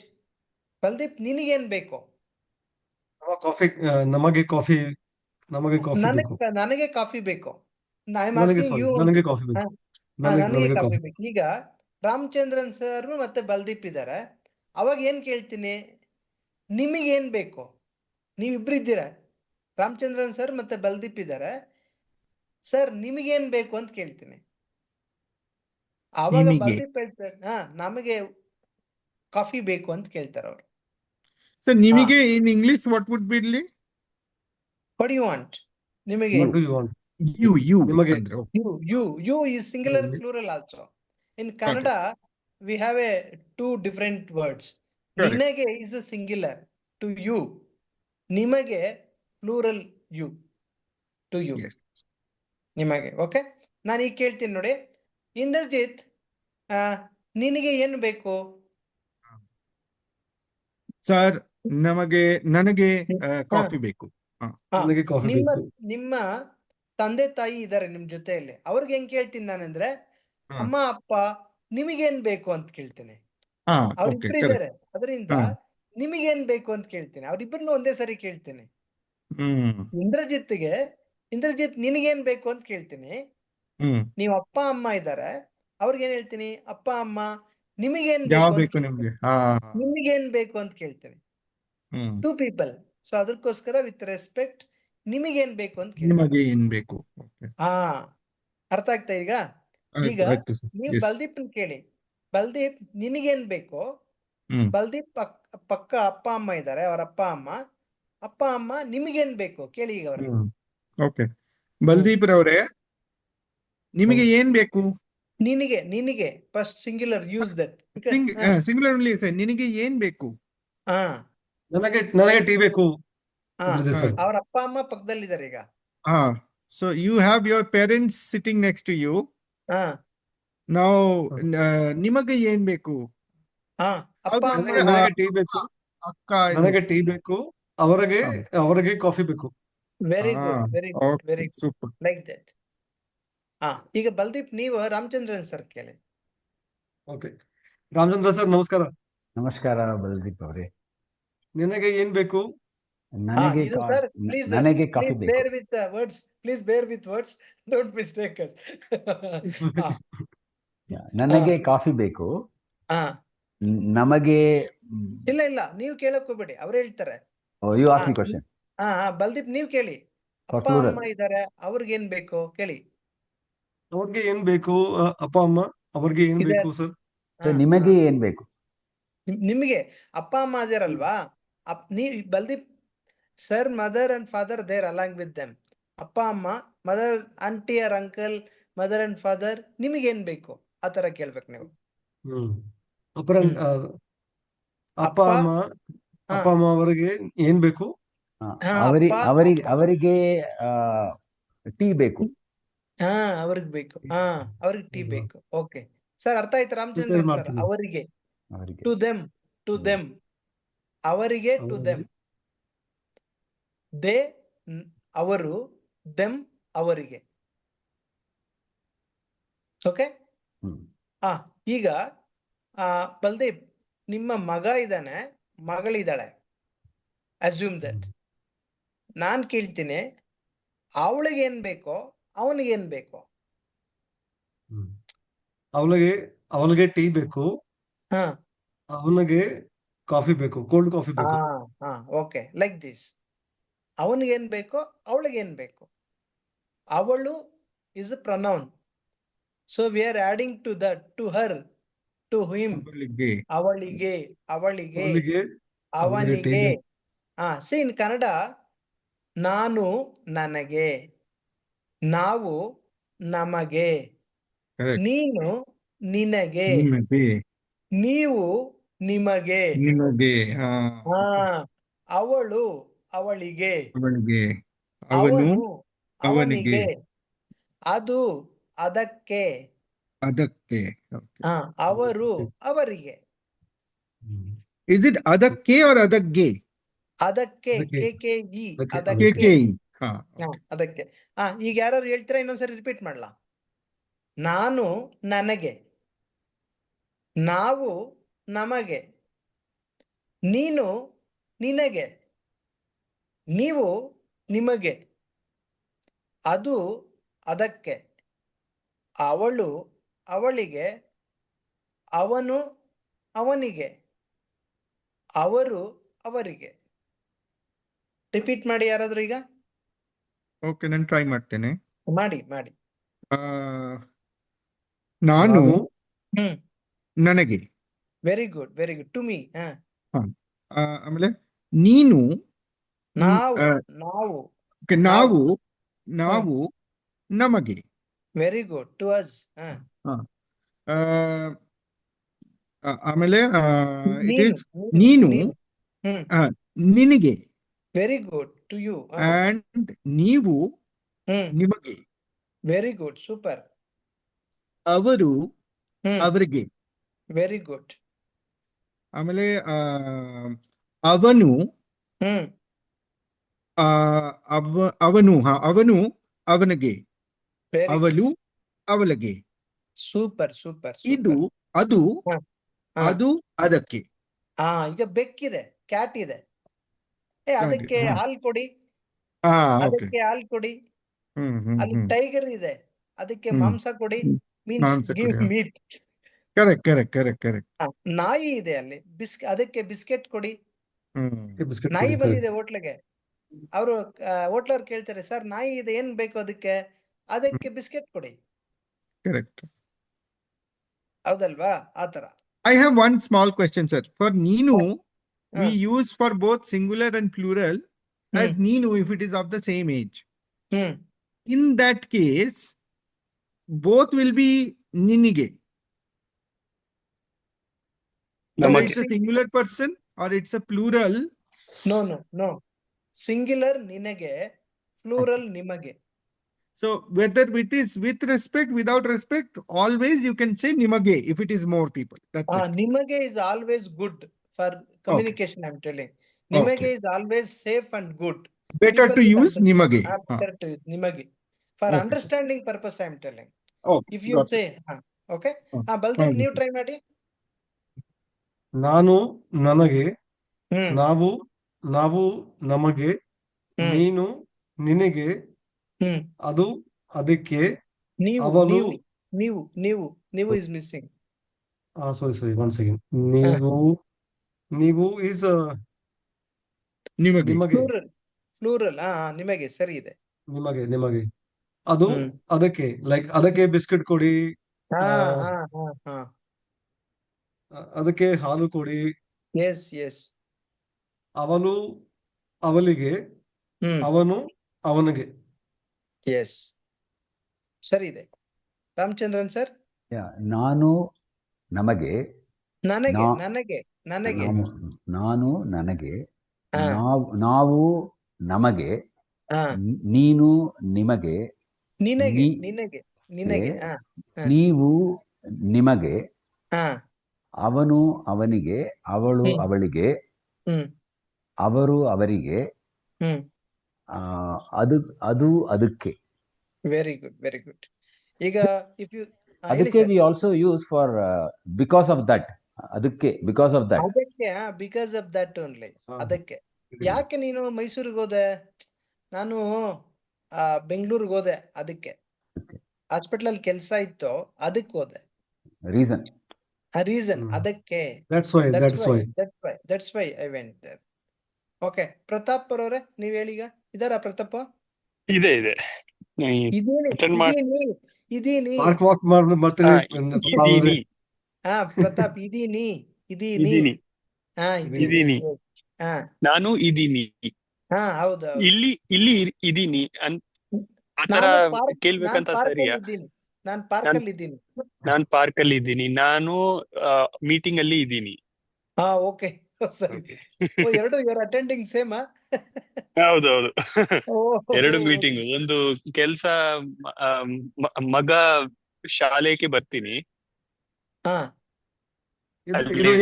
Baldeep ನಿನಗೇನ್ ಬೇಕು? ಕಾಫಿ ನಮಗೆ ಕಾಫಿ ನಮಗೆ ಕಾಫಿ ಬೇಕು. ನನಗೆ ಕಾಫಿ ಬೇಕು. ಐ ಆಮ್ ನನಗೆ ಆಸ್ಕಿಂಗ್ ಸಾರಿ ಯು. ನನಗೆ ಕಾಫಿ ಬೇಕು. ನನಗೆ ನನಗೆ ಕಾಫಿ ಕಾಫಿ ಬೇಕು. ಈಗ ರಾಮಚಂದ್ರನ್ ಸರ್ ಮತ್ತೆ ಬಲ್ದೀಪ್ ಇದ್ದಾರೆ. ಅವಾಗ ಏನ್ ಕೇಳ್ತೀನಿ, ನಿಮಗೆ ಏನ್ ಬೇಕು? ನೀವಿಬ್ರು ಇದ್ದೀರಾ, ರಾಮಚಂದ್ರನ್ ಸರ್ ಮತ್ತೆ ಬಲ್ದೀಪ್ ಇದ್ದಾರೆ. ಸರ್ ನಿಮಗೇನ್ ಬೇಕು ಅಂತ ಕೇಳ್ತೀನಿ. ಆವಾಗ ನಿಮಗೆ. ಬಲ್ದೀಪ್ ಹೇಳ್ತಾರೆ, ನಮಗೆ ಕಾಫಿ ಬೇಕು ಅಂತ ಕೇಳ್ತಾರೆ ಅವ್ರು. So ನಿಮಗೆ in English what would be ಇಲ್ಲಿ? What do you want? ನಿಮಗೆ. What do you want? You ನಿಮಗೆ. ಅಂದ್ರೆ You is singular plural also. In Kannada we have two different words. Correct. ನಿನಗೆ is a singular to you. ನಿಮಗೆ plural you to you. Yes. ನಿಮಗೆ. ಓಕೆ, ನಾನು ಈಗ ಕೇಳ್ತೀನಿ ನೋಡಿ. ಇಂದ್ರಜಿತ್, ನಿನಗೆ ಏನು ಬೇಕು? ಸರ್ ನನಗೆ ಕಾಫಿ ಬೇಕು. ನನಗೆ ಕಾಫಿ ನಿಮ್ಮ ಬೇಕು. ನಿಮ್ಮ ತಂದೆ ತಾಯಿ ಇದ್ದಾರೆ ನಿಮ್ ಜೊತೆಯಲ್ಲಿ, ಅವ್ರಿಗೆ ಹೆಂಗ್ ಕೇಳ್ತೀನಿ ನಾನಂದ್ರೆ, ಅಮ್ಮ ಅಪ್ಪ ನಿಮಗೇನ್ ಬೇಕು ಅಂತ ಕೇಳ್ತೀನಿ. ಅವ್ರಿಬ್ರು ಇದ್ದಾರೆ, ಅದರಿಂದ ನಿಮಗೇನ್ ಬೇಕು ಅಂತ ಕೇಳ್ತೀನಿ. ಅವ್ರಿಬ್ರನ್ನ ಒಂದೇ ಸರಿ ಕೇಳ್ತೀನಿ. ಇಂದ್ರಜಿತ್ ನಿನಗೇನ್ ಬೇಕು ಅಂತ ಕೇಳ್ತೀನಿ. ನೀವ್ ಅಪ್ಪ ಅಮ್ಮ ಇದ್ದಾರೆ, ಅವ್ರಿಗೇನ್ ಹೇಳ್ತೀನಿ, ಅಪ್ಪ ಅಮ್ಮ ನಿಮಗೇನ್ ಬೇಕು ನಿಮ್ಗೆ? ನಿಮಗೇನ್ ಬೇಕು ಅಂತ ಕೇಳ್ತೀನಿ. Two people. ಸೊ ಅದಕ್ಕೋಸ್ಕರ ವಿತ್ ರೆಸ್ಪೆಕ್ಟ್ ನಿಮಗೇನ್ ಬೇಕು ಅಂತ ಕೇಳಿ. ನಿಮಗೆ ಏನ್ ಬೇಕು? ಅರ್ಥ ಆಗ್ತಾ ಈಗ? ಈಗ ನೀವು ಬಲ್ದೀಪ್ ಕೇಳಿ, ಬಲ್ದೀಪ್ ನಿನಗೇನ್ ಬೇಕು? ಬಲ್ದೀಪ್ ಪಕ್ಕ ಅಪ್ಪ ಅಮ್ಮ ಇದ್ದಾರೆ, ಅವ್ರ ಅಪ್ಪ ಅಮ್ಮ ನಿಮಗೇನ್ ಬೇಕು ಕೇಳಿ ಈಗ ಅವ್ರ. ಓಕೆ, ಬಲ್ದೀಪ್ ರವರೇ ನಿಮಗೆ ಏನ್ ಬೇಕು? ನಿನಗೆ first singular use that. Singular only sir. ನಿನಗೆ ಏನ್ ಬೇಕು? ನನಗೆ ಟೀ ಬೇಕು. ಅವ್ರ ಅಪ್ಪ ಅಮ್ಮ ಪಕ್ಕದಲ್ಲಿದ್ದಾರೆ ಈಗ. So you have your parents sitting next to you. Now ನಿಮಗೆ ಏನ್ ಬೇಕು? ಅಪ್ಪ ಅಮ್ಮ ನನಗೆ ಟೀ ಬೇಕು. ಅಕ್ಕ ನನಗೆ ಟೀ ಬೇಕು. ಅವರಿಗೆ ಕಾಫಿ ಬೇಕು. Very good, very good, very good. Super. Like that. ಈಗ ಬಲ್ದೀಪ್ ನೀವು ರಾಮಚಂದ್ರನ್ ಸರ್ ಕೇಳಿ. ಓಕೆ, ರಾಮಚಂದ್ರ ಸರ್ ನಮಸ್ಕಾರ. ನಮಸ್ಕಾರ ಬಲ್ದೀಪ್ ಅವರೇ. ನಿನಗೆ ಏನ್ ಬೇಕು? ನನಗೆ ಕಾಫಿ ಬೇಕು. Bear with words, please bear with words, don't mistake us. ನನಗೆ ಕಾಫಿ ಬೇಕು. ನಮಗೆ ಇಲ್ಲ ನೀವು ಕೇಳಕ್ ಹೋಗ್ಬೇಡಿ, ಅವ್ರು ಹೇಳ್ತಾರೆ. You ask me question. Baldeep ನೀವ್ ಕೇಳಿ. ಅಪ್ಪ ಅಮ್ಮ ಇದ್ದಾರೆ, ಅವ್ರಿಗೇನ್ ಬೇಕು ಕೇಳಿ. ಅವ್ರಿಗೆ ಏನ್ ಬೇಕು? ಅಪ್ಪ ಅಮ್ಮ ಅವ್ರಿಗೆ ಏನ್ ಬೇಕು ಸರ್? ನಿಮಗೆ ಏನ್ ಬೇಕು? ನಿಮಗೆ ಅಪ್ಪ ಅಮ್ಮ ಅದಿರಲ್ವಾ? Baldeep sir, mother and father there along with them. ಅಪ್ಪ ಅಮ್ಮ, mother, aunty or uncle, mother and father, ನಿಮಗೇನ್ ಬೇಕು ಆ ತರ ಕೇಳ್ಬೇಕು ನೀವು. ಅಪ್ಪ ಅಮ್ಮ ಅವರಿಗೆ ಏನ್ ಬೇಕು? ಅವರಿಗೆ ಟೀ ಬೇಕು. ಅವ್ರಿಗೆ ಬೇಕು. ಅವ್ರಿಗೆ ಟೀ ಬೇಕು. ಓಕೆ ಸರ್, ಅರ್ಥ ಆಯ್ತು ರಾಮಚಂದ್ರ ಸರ್? ಅವರಿಗೆ ಟು ದೆಮ್, ಅವರಿಗೆ ಟು ದೆಮ್, ದೇ ಅವರು, ದೆಮ್ ಅವರಿಗೆ. ಓಕೆ. ಈಗ ಬಲ್ದೀಪ್, ನಿಮ್ಮ ಮಗ ಇದ್ದಾನೆ, ಮಗಳಿದ್ದಾಳೆ. Assume that. ನಾನ್ ಕೇಳ್ತೀನಿ, ಅವಳಿಗೆ ಏನ್ ಬೇಕೋ ಅವನಿಗೇನ್ ಬೇಕು? ಅವಳಿಗೆ ಟೀ ಬೇಕು. ಅವನಿಗೆ ಕಾಫಿ ಬೇಕು, ಕೋಲ್ಡ್ ಕಾಫಿ ಬೇಕು. Okay, like this. ಅವನಿಗೇನ್ ಬೇಕೋ ಅವಳಿಗೇನ್ ಬೇಕು. ಅವಳು is a pronoun. So we are adding to that, to her, to him. ಅವಳಿಗೆ, ಅವನಿಗೆ. ಸಿ ಇನ್ ಕನ್ನಡ, ನಾನು ನನಗೆ, ನಾವು ನಮಗೆ, ನೀನು ನಿನಗೆ, ನೀವು ನಿಮಗೆ, ಅವಳು ಅವಳಿಗೆ, ಅವನು ಅವನಿಗೆ, ಅದು ಅದಕ್ಕೆ, ಅವರು ಅವರಿಗೆ. Is it ಅದಕ್ಕೆ or ಅದಗ್ಗೆ? ಅದಕ್ಕೆ, KKE, ಅದಕ್ಕೆ. ಈಗ ಯಾರು ಹೇಳ್ತೀರಾ? ಇನ್ನೊಂದ್ಸರಿ ರಿಪೀಟ್ ಮಾಡ್ಲಾ? ನಾನು ನನಗೆ, ನಾವು ನಮಗೆ, ನೀನು ನಿನಗೆ, ನೀವು ನಿಮಗೆ, ಅದು ಅದಕ್ಕೆ, ಅವಳು ಅವಳಿಗೆ, ಅವನು ಅವನಿಗೆ, ಅವರು ಅವರಿಗೆ. ರಿಪೀಟ್ ಮಾಡಿ ಯಾರಾದ್ರೂ ಈಗ. ಓಕೆ, ನಾನು ಟ್ರೈ ಮಾಡ್ತೇನೆ. ಮಾಡಿ ಮಾಡಿ. ಆ, ನಾನು ಹ್ಮ್, ನನಗೆ. Very good very good. To me. ಆಮೇಲೆ ನೀನು ನಾವು ಆ, ನಾವು okay, ನಾವು ನಾವು ನಮಗೆ. Very good. To us. ಆ, ಆಮೇಲೆ it ನೀನು is ನೀನು ಹ್ಮ್, ನಿನಗೆ. Very good. To you. And ನೀವು ಹ್ಮ್, ನಿಮಗೆ. Very good. ಸೂಪರ್. ಅವರು ಹ್ಮ್, ಅವರಿಗೆ. Very good. ಆಮೇಲೆ ಅವನು ಹ್ಮ್, ಅವನು ಅವನು ಅವನಿಗೆ. Very good. ಅವಳು ಅವಳಿಗೆ. Super super. ಇದು ಅದು ಹಾ. ಅದು ಅದಕ್ಕೆ. ಈಗ ಬೆಕ್ಕಿದೆ, ಕ್ಯಾಟ್ ಇದೆ. ಅದಕ್ಕೆ ಹಾ. ಹಾಲ್ ಕೊಡಿ, ಓಕೆ. ಅದಕ್ಕೆ ಹಾಲ್ ಕೊಡಿ. ಅಲ್ಲಿ ಟೈಗರ್ ಇದೆ, ಅದಕ್ಕೆ ಹ್ಮ್. ಮಾಂಸ ಕೊಡಿ. ಮೀನ್ಸ್ ಮಾಂಸ ಗಿವ್ ಕೊಡಿ. Meet. Correct correct correct correct. ನಾಯಿ ಇದೆ ಅಲ್ಲಿ, ಅದಕ್ಕೆ ಬಿಸ್ಕೆಟ್ ಕೊಡಿ. ಬಿಸ್ಕೆಟ್ ನಾಯಿ ಬಂದಿದೆ ಹೋಟ್ಲಿಗೆ, ಅವರು ಹೋಟ್ಲವ್ರು ಕೇಳ್ತಾರೆ, ಸರ್ ನಾಯಿ ಇದೆ, ಏನ್ ಬೇಕು ಅದಕ್ಕೆ? ಅದಕ್ಕೆ ಬಿಸ್ಕೆಟ್ ಕೊಡಿ. ಕರೆಕ್ಟ್. ಹೌದಲ್ವಾ? ಆತರ. I have one small question, sir. For Ninu, we hmm. use for both singular and plural as Ninu if it is of the same age. Hmm. In that case, both will be Ninige. Whether it's a singular person or it's a plural. No. Singular ನಿನಗೆ, plural ನಿಮಗೆ. So whether it is with respect, without respect, always you can say Nimage if it is more people. That's it. ನಿಮಗೆ is always good for communication. I'm telling. ನಿಮಗೆ is always safe and good. Better People to will use understand. Nimage. Better to use ನಿಮಗೆ. For Okay, sir. understanding purpose, I'm telling. Okay. If you got it. say, okay. Baldev, ನೀವು try ಮಾಡಿ. ನಾನು ನನಗೆ, ಹ್ಮ್. ನಾವು ನಮಗೆ, ಹ್ಮ್. ನೀನು ನಿನಗೆ, ಹ್ಮ್. ಅದು ಅದಕ್ಕೆ, ನೀವು ಅವನು ನೀವು is missing. sorry, 1 second. ನೀವು is Nimage. ನಿಮಗೆ, Plural. ನಿಮಗೆ ಸರಿ ಇದೆ. ನಿಮಗೆ. ಅದು ಅದಕ್ಕೆ, ಲೈಕ್ ಅದಕ್ಕೆ ಬಿಸ್ಕೆಟ್ ಕೊಡಿ, ಅದಕ್ಕೆ ಹಾಲು ಕೊಡಿ. ಎಸ್. ಅವಳು ಅವಳಿಗೆ, ಅವನು ಅವನಿಗೆ. ಎಸ್, ಸರಿ ಇದೆ. ರಾಮಚಂದ್ರನ್ ಸರ್. ನಾನು ನಮಗೆ, ನನಗೆ. ನಾನು ನನಗೆ, ನಾವು ನಮಗೆ, ನೀನು ನಿಮಗೆ, ನಿನಗೆ. ನೀವು ನಿಮಗೆ, ಅವನು ಅವನಿಗೆ, ಅವಳು ಅವಳಿಗೆ, ಅವರು ಅವರಿಗೆ, ಅದು ಅದಕ್ಕೆ. Very good. ಈಗ ಇಫ್ ಯು ಅದಕ್ಕೆ we also use for because of that. ಅದಕ್ಕೆ ಬಿಕಾಸ್ ಆಫ್ ದಟ್. ಅದಕ್ಕೆ ಬಿಕಾಸ್ ಆಫ್ ದಟ್ ಓನ್ಲಿ. ಅದಕ್ಕೆ. ಯಾಕೆ ನೀನು ಮೈಸೂರಿಗೆ ಹೋದೆ? ನಾನು ಬೆಂಗಳೂರಿಗೆ ಹೋದೆ, ಅದಕ್ಕೆ. ಹಾಸ್ಪಿಟಲ್ ಅಲ್ಲಿ ಕೆಲಸ ಇತ್ತು, ಅದಕ್ಕೆ ಹೋದೆ. ರೀಸನ್ ಅದಕ್ಕೆ. That's why I went there. Okay, Pratap ಅವರೇ ನೀವ್ ಹೇಳಿ ಈಗ. ಇದಾರ ಪ್ರತಾಪ್? ಇದೆ. ಇದೀನಿ. ಪಾರ್ಕ್ ವಾಕ್ ಮಾಡ್ತೀನಿ. ಪ್ರತಾಪ್ ಇದೀನಿ. ನಾನು ಇದೀನಿ. ಹೌದು. ಇಲ್ಲಿ ಇದೀನಿ ಆತರ ಕೇಳ್ಬೇಕಂತ ಸರಿಯಾ? ನಾನ್ ಪಾರ್ಕ್ ಅಲ್ಲಿ ಇದ್ದೀನಿ. ನಾನ್ ಪಾರ್ಕ್ ಅಲ್ಲಿ ಇದ್ದೀನಿ. ನಾನು ಮೀಟಿಂಗ್ ಅಲ್ಲಿ ಇದ್ದೀನಿ. ಓಕೆ, ಸರಿ. ಎರಡು ಅಟೆಂಡಿಂಗ್ ಸೇಮ್. ಹೌದೌದು. ಎರಡು ಮೀಟಿಂಗ್. ಒಂದು ಕೆಲ್ಸ, ಮಗ ಶಾಲೆಗೆ ಬರ್ತೀನಿ.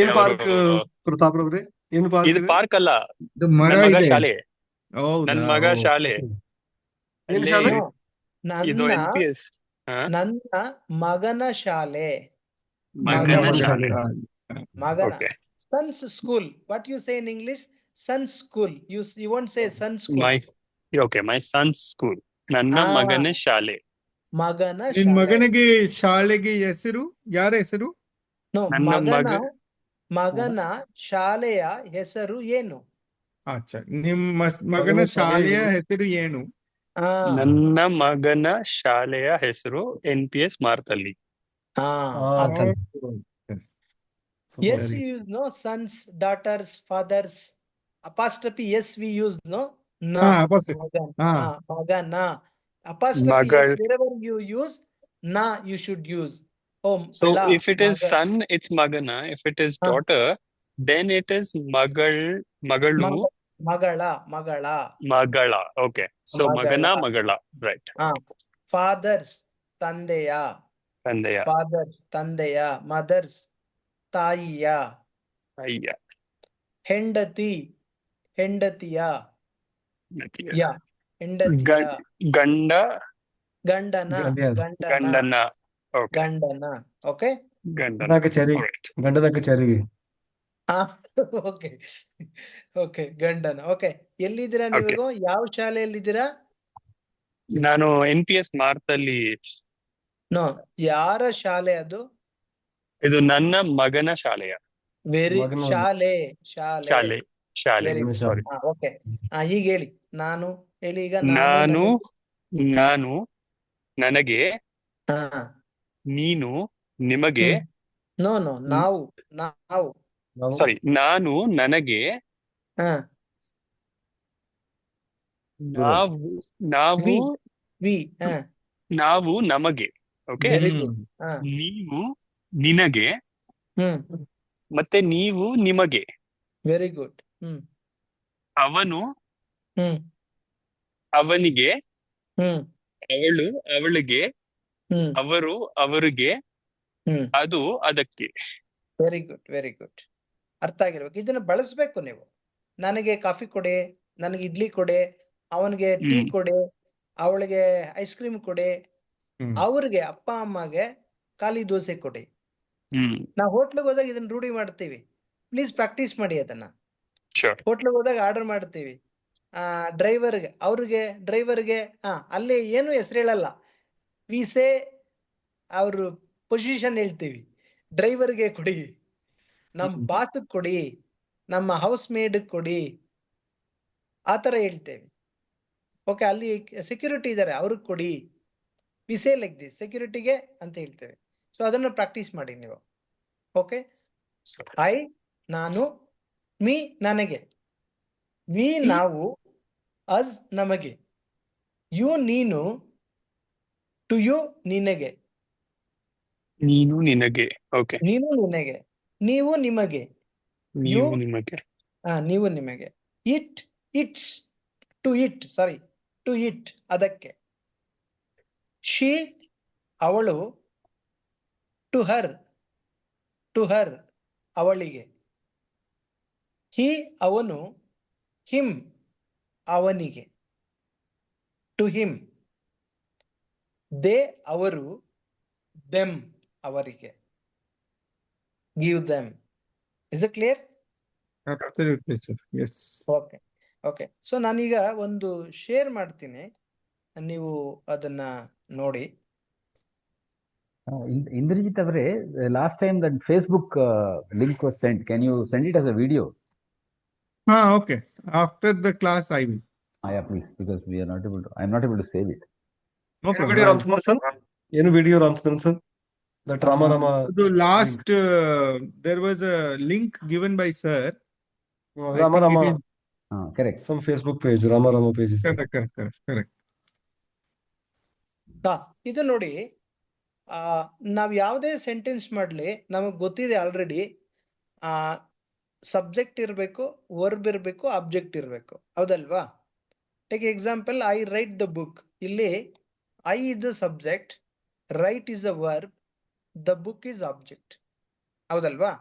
ಏನು ಪಾರ್ಕ್ ಪ್ರತಾಪ್ ರವರೇ? ಏನು ಪಾರ್ಕ್? ಇದು ಪಾರ್ಕ್ ಅಲ್ಲ, ಮರ ನನ್ ಮಗ ಇದೆ. ಶಾಲೆ. ನನ್ ಮಗ ಶಾಲೆ. ಏನು ಶಾಲೆ? ಇದು NPS. ನನ್ನ ಮಗನ ಶಾಲೆ. ಮಗನ ಶಾಲೆ. ಮಗನ. Son's school. What you say in English? son's school. You won't say son's school. my son's school. ನನ್ನ Ah. ಮಗನ ಶಾಲೆ. ಮಗನ ನಿನ್ ಶಾಲೆ. ಮಗನಿಗೆ ಶಾಲೆಗೆ ಹೆಸರು ಯಾರ ಹೆಸರು? No, ನನ್ನ ಮಗನ ಶಾಲೆಯ ಹೆಸರು ಏನು? ಆಚಾ, ನಿಮ್ಮ ಮಗನ ಶಾಲೆಯ ಹೆಸರು ಏನು? ನನ್ನ ಮಗನ ಶಾಲೆಯ ಹೆಸರು NPS Marathahalli. Yes, we use no sons, daughters, fathers. Apostrophe yes, we use no. No. Magana. Apostrophe yes, wherever you use na, you should use. Oh, So if it is son, it's magana. If it is daughter, then it is magalu. Magala. Okay. So magana, magala. Right. Fathers, tandeya. Fathers, tandeya. Mothers, ತಾಯಿಯ. ಹೆಂಡತಿ, ಹೆಂಡತಿಯ. ಗಂಡ, ಗಂಡನ. ಗಂಡನ. ಓಕೆ. ಗಂಡದ ಕಚೇರಿಗೆ. ಓಕೆ ಓಕೆ, ಗಂಡನ. ಓಕೆ, ಎಲ್ಲಿದ್ದೀರಾ ನೀವು? ಯಾವ ಶಾಲೆಯಲ್ಲಿದ್ದೀರಾ? ನಾನು NPS ಮಾರ್ತಳ್ಳಿ. ನೋ, ಯಾರ ಶಾಲೆ ಅದು? ಇದು ನನ್ನ ಮಗನ ಶಾಲೆಯ. ವೆರಿ ಶಾಲೆ ಶಾಲೆ ಶಾಲೆ. ಸಾರಿ. ಓಕೆ, ಈಗ ಹೇಳಿ. ನಾನು ಹೇಳಿ ಈಗ. ನಾನು ನನಗೆ, ನೀನು ನಿಮಗೆ. ನೋ ನಾವು ಸಾರಿ, ನಾನು ನನಗೆ, ನಾವು ನಮಗೆ. ಓಕೆ. ನೀವು ನಿನಗೆ, ಮತ್ತೆ ನೀವು ನಿಮಗೆ. Very good. ಅವನು ಅವನಿಗೆ, ಅವಳು ಅವಳಿಗೆ, ಅವರು ಅವರಿಗೆ, ಅದು ಅದಕ್ಕೆ. Very good, very good. ಅರ್ಥ ಆಗಿರ್ಬೇಕು. ಇದನ್ನ ಬಳಸ್ಬೇಕು ನೀವು. ನನಗೆ ಕಾಫಿ ಕೊಡೆ, ನನಗೆ ಇಡ್ಲಿ ಕೊಡೆ, ಅವನಿಗೆ ಟೀ ಕೊಡೆ, ಅವಳಿಗೆ ಐಸ್ ಕ್ರೀಮ್ ಕೊಡೆ, ಅವ್ರಿಗೆ ಅಪ್ಪ ಅಮ್ಮಗೆ ಖಾಲಿ ದೋಸೆ ಕೊಡಿ. ನಾವು ಹೋಟ್ಲಿಗೆ ಹೋದಾಗ ಇದನ್ನ ರೂಢಿ ಮಾಡ್ತೀವಿ. ಪ್ಲೀಸ್ ಪ್ರಾಕ್ಟೀಸ್ ಮಾಡಿ ಅದನ್ನ. ಹೋಟ್ಲಿಗೆ ಹೋದಾಗ ಆರ್ಡರ್ ಮಾಡ್ತೀವಿ. ಡ್ರೈವರ್ಗೆ ಅಲ್ಲಿ ಏನು ಹೆಸರು ಹೇಳಲ್ಲ. ವಿಸೆ ಅವ್ರ ಪೊಸಿಷನ್ ಹೇಳ್ತೀವಿ. ಡ್ರೈವರ್ಗೆ ಕೊಡಿ, ನಮ್ ಬಾಸ್ ಕೊಡಿ, ನಮ್ಮ ಹೌಸ್ ಮೇಡ್ ಕೊಡಿ, ಆತರ ಹೇಳ್ತೇವೆ. ಓಕೆ, ಅಲ್ಲಿ ಸೆಕ್ಯೂರಿಟಿ ಇದಾರೆ, ಅವ್ರಿಗೆ ಕೊಡಿ. ವಿಸೆ ಲೈಕ್ ದಿಸ್, ಸೆಕ್ಯೂರಿಟಿಗೆ ಅಂತ ಹೇಳ್ತೇವೆ. ಸೊ ಅದನ್ನ ಪ್ರಾಕ್ಟೀಸ್ ಮಾಡಿ ನೀವು. ಓಕೆ. ಐ ನಾನು, ಮೀ ನನಗೆ, ವಿ ನಾವು, ಅಸ್ ನಮಗೆ, ಯು ನೀನು, ಟು ಯು ನಿನಗೆ, ನೀನು ನಿನಗೆ. ಓಕೆ. ನೀನು ನಿನಗೆ, ನೀವು ನಿಮಗೆ, ನೀವು ನಿಮಗೆ, ನೀವು ನಿಮಗೆ. It it's, to it, sorry to it ಅದಕ್ಕೆ. ಶಿ ಅವಳು, ಟು ಹರ್ ಅವಳಿಗೆ. ಹಿ ಅವನು, ಹಿಮ್ ಅವನಿಗೆ, ಟು ಹಿಮ್. ದೇ ಅವರು, ದೆಮ್ ಅವರಿಗೆ. Give them. Is it clear? Absolutely, sir. Yes. Okay okay. So ನಾನೀಗ ಒಂದು ಶೇರ್ ಮಾಡ್ತೀನಿ, ನೀವು ಅದನ್ನ ನೋಡಿ. Indrajit avare, last time that Facebook link was sent, can you send it as a video? Okay. After the class I will. Yeah, please, because we are not able to, I'm not able to save it. No problem. Video Ramchandran sir? That Rama. The last there was a link given by sir. Rama. Correct. Some Facebook page, Rama page. Correct. ಇದು ನೋಡಿ, ನಾವ್ ಯಾವುದೇ ಸೆಂಟೆನ್ಸ್ ಮಾಡ್ಲಿ, ನಮಗ್ ಗೊತ್ತಿದೆ ಆಲ್ರೆಡಿ. ಸಬ್ಜೆಕ್ಟ್ ಇರ್ಬೇಕು, ವರ್ಬ್ ಇರ್ಬೇಕು, ಆಬ್ಜೆಕ್ಟ್ ಇರ್ಬೇಕು. ಹೌದಲ್ವಾ? Take example, I write the book. ಇಲ್ಲಿ I is the subject, write is the verb, the book is object. ಹೌದಲ್ವಾ?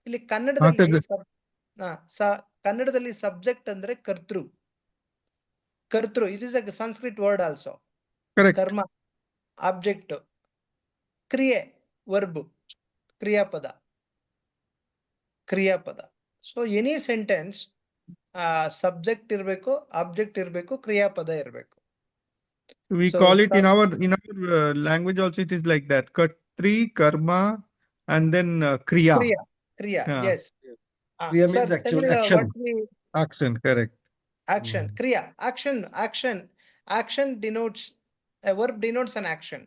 ಇಲ್ಲಿ ಕನ್ನಡದಲ್ಲಿ ಸಬ್ಜೆಕ್ಟ್ ಅಂದ್ರೆ ಕರ್ತೃ. It is a Sanskrit word also. ಕರ್ಮ ಆಬ್ಜೆಕ್ಟ್, ಕ್ರಿಯೆ ವರ್ಬ್, ಕ್ರಿಯಾಪದ. ಸೊ ಎನಿ ಸೆಂಟೆನ್ಸ್ ಸಬ್ಜೆಕ್ಟ್ ಇರಬೇಕು, ಆಬ್ಜೆಕ್ಟ್ ಇರಬೇಕು, ಕ್ರಿಯಾಪದ ಇರಬೇಕು. We So, call it in our language also. It is like that. Kartri, karma, and then kriya. Kriya, Yeah. yes. Kriya Sir, means tell me actual action. what we Action, correct. action, kriya, action denotes a verb denotes an action.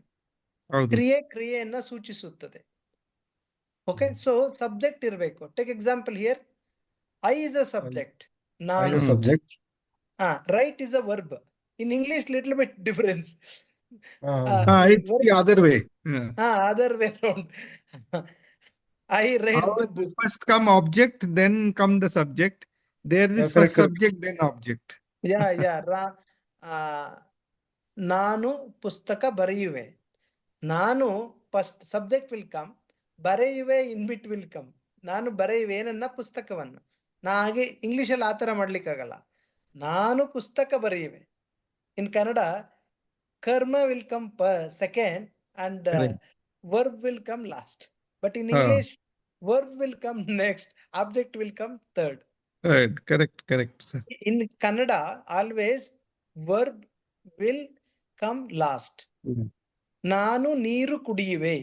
ಹೌದು. ಕ್ರಿಯೆಯನ್ನ ಸೂಚಿಸುತ್ತದೆ. Okay, so subject ಇರಬೇಕು. Take example here. I is a subject. I is a subject. Write is a verb. In English, little bit difference. It's the other way. Other way around. I read the book. First come object, then come the subject. There is Correct, first correct. subject, then object. ನಾನು ಪುಸ್ತಕ ಬರೆಯುವೆ. ನಾನು ಫಸ್ಟ್ ಸಬ್ಜೆಕ್ಟ್ ವಿಲ್ ಕಮ್, ಬರೆಯುವೆ ಇನ್ ಬಿಟ್ ವಿಲ್ ಕಮ್. ನಾನು ಬರೆಯುವೆ ಏನನ್ನ, ಪುಸ್ತಕವನ್ನ. ಹಾಗೆ ಇಂಗ್ಲಿಷ್ ಅಲ್ಲಿ ಆತರ ಮಾಡ್ಲಿಕ್ಕಾಗಲ್ಲ. ನಾನು ಪುಸ್ತಕ ಬರೆಯುವೆ. ಇನ್ ಕನ್ನಡ ಕರ್ಮ will come second and verb will come last. But in English, verb will come next, object will come third. Right, correct, sir. In Kannada, always verb will come last. ನಾನು ನೀರು ಕುಡಿಯುವೆ.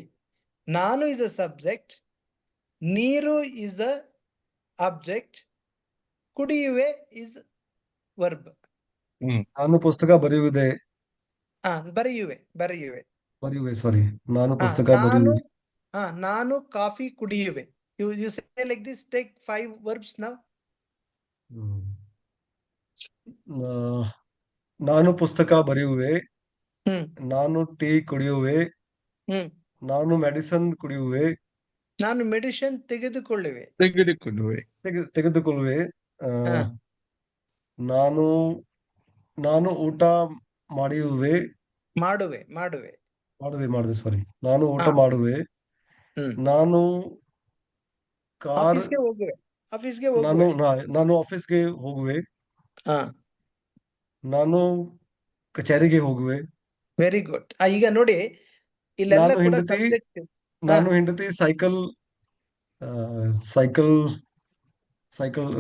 ನಾನು is a subject, ನೀರು is a object, ಕುಡಿಯುವೆ is verb. ನಾನು ಪುಸ್ತಕ ಬರೆಯುವುದೇ. ಬರೆಯುವೆ. ಸಾರಿ, ನಾನು ಪುಸ್ತಕ ಬರೆಯುವೆ. ನಾನು coffee ಕುಡಿಯುವೆ. You say like this. Take 5 verbs now. ನಾನು ಪುಸ್ತಕ ಬರೆಯುವೆ. ನಾನು ಟೀ ಕುಡಿಯುವೆ. ನಾನು ಮೆಡಿಸಿನ್ ಕುಡಿಯುವೆ. ನಾನು ಮೆಡಿಸಿನ್ ತೆಗೆದುಕೊಳ್ಳುವೆ. ನಾನು ಊಟ ಮಾಡುವೆ. ಸಾರಿ, ನಾನು ಊಟ ಮಾಡುವೆ. ನಾನು ಆಫೀಸ್ಗೆ ಹೋಗುವೆ. ನಾನು ಆಫೀಸ್ಗೆ ಹೋಗುವೆ. ನಾನು ಕಚೇರಿಗೆ ಹೋಗುವೆ. Very good. ಈಗ ನೋಡಿ, ಇಲ್ಲೆಲ್ಲ ಕೂಡ ಸಬ್ಜೆಕ್ಟ್. ನಾನು ಹೆಂಡತಿ ಸೈಕಲ್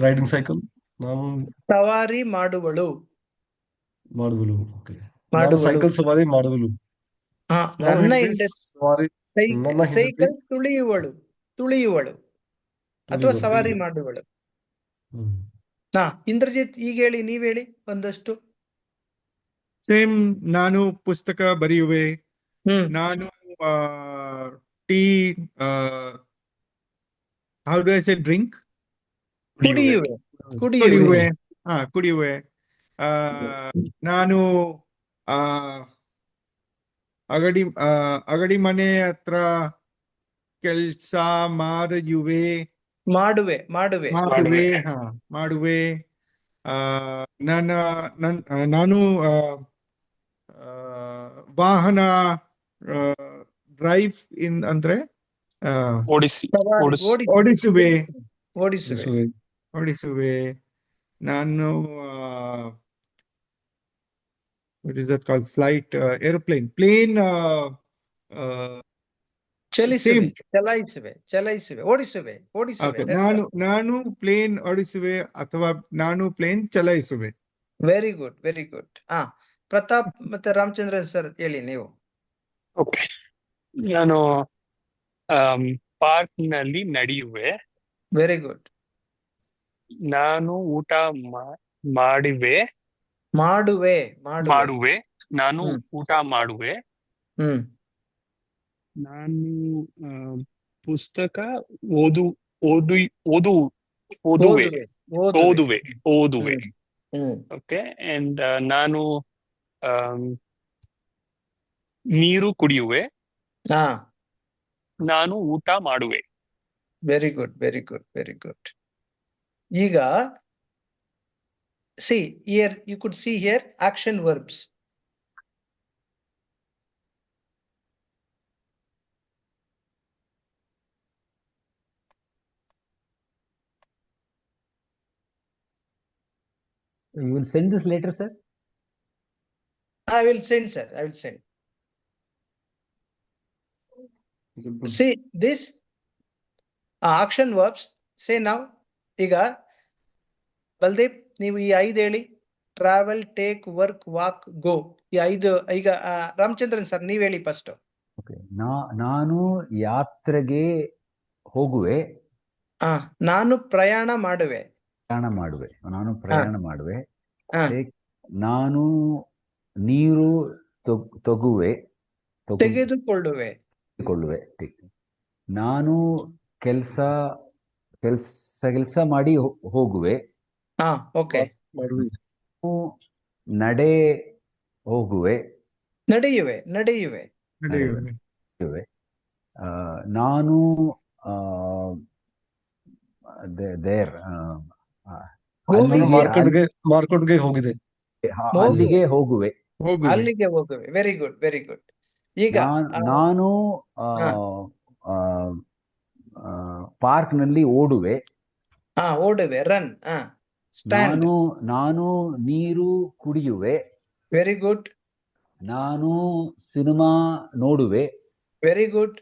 ರೈಡಿಂಗ್ ಸೈಕಲ್. ನಾನು ಸವಾರಿ ಮಾಡುವಳು. ನಾನು ಸೈಕಲ್ ಸವಾರಿ ಮಾಡುವಳು. ನನ್ನ ಸೈಕಲ್ ತುಳಿಯುವಳು ಅಥವಾ ಸವಾರಿ ಮಾಡುವಳು. ಇಂದ್ರಜಿತ್, ಈಗ ಹೇಳಿ, ನೀವ್ ಹೇಳಿ ಒಂದಷ್ಟು. ಸೇಮ್. ನಾನು ಪುಸ್ತಕ ಬರೆಯುವೆ. ನಾನು tea, how do I say drink? ಕುಡಿಯುವೆ. ನಾನು ಅಗಡಿ ಮನೆ ಹತ್ರ ಕೆಲ್ಸ ಮಾಡುವೆ. ನಾನು ವಾಹನ ಡ್ರೈವ್ ಇನ್ ಅಂದ್ರೆ ಓಡಿಸುವೆ. ನಾನು what is that called? Flight, airplane, plane. ಚಲಾಯಿಸುವೆ. ಓಡಿಸುವೆ. ನಾನು ಪ್ಲೇನ್ ಓಡಿಸುವೆ ಅಥವಾ ನಾನು ಪ್ಲೇನ್ ಚಲಾಯಿಸುವೆ. Very good. ಪ್ರತಾಪ್ ಮತ್ತೆ ರಾಮಚಂದ್ರನ್ ಸರ್ ಹೇಳಿ ನೀವು. ಓಕೆ. ನಾನು ಪಾರ್ಕ್ ನಲ್ಲಿ ನಡೆಯುವೆ. Very good. ನಾನು ಊಟ ಮಾಡುವೆ. ನಾನು ಊಟ ಮಾಡುವೆ. ನಾನು ಪುಸ್ತಕ ಓದುವೆ. ಓಕೆ. ಅಂಡ್ ನಾನು ನೀರು ಕುಡಿಯುವೆ. ನಾನು ಊಟ ಮಾಡುವೆ. Very good. ಈಗ see here, you could see here action verbs. You will send this later, sir? I will send, sir. See this action verbs. Say now. ಈಗ ಬಲ್ದೀಪ್ ನೀವು ಈ 5 ಹೇಳಿ. ಟ್ರಾವೆಲ್, ಟೇಕ್, ವರ್ಕ್, ವಾಕ್, ಗೋ. ಈ 5 ಈಗ ರಾಮಚಂದ್ರನ್ ಸರ್ ನೀವ್ ಹೇಳಿ ಫಸ್ಟ್. ನಾನು ಯಾತ್ರೆಗೆ ಹೋಗುವೆ. ನಾನು ಪ್ರಯಾಣ ಮಾಡುವೆ. ನಾನು ಪ್ರಯಾಣ ಮಾಡುವೆ. ನಾನು ನೀರು ತೆಗೆದುಕೊಳ್ಳುವೆ. ನಾನು ಕೆಲಸ ಮಾಡಿ ಹೋಗುವೆ. ಓಕೆ. ನಡೆ ಹೋಗುವೆ. ನಡೆಯುವೆ. ನಾನು ದೇರ್ ಮಾರ್ಕೆಟ್ಗೆ ಹೋಗಿದೆ. ಅಲ್ಲಿಗೆ ಹೋಗುವೆ. Very good, very good. ಈಗ ನಾನು ಪಾರ್ಕ್ ನಲ್ಲಿ ಓಡುವೆ. ರನ್. ಸ್ಟ್ಯಾಂಡ್. ನಾನು ನೀರು ಕುಡಿಯುವೆ. Very good. ನಾನು ಸಿನಿಮಾ ನೋಡುವೆ. Very good.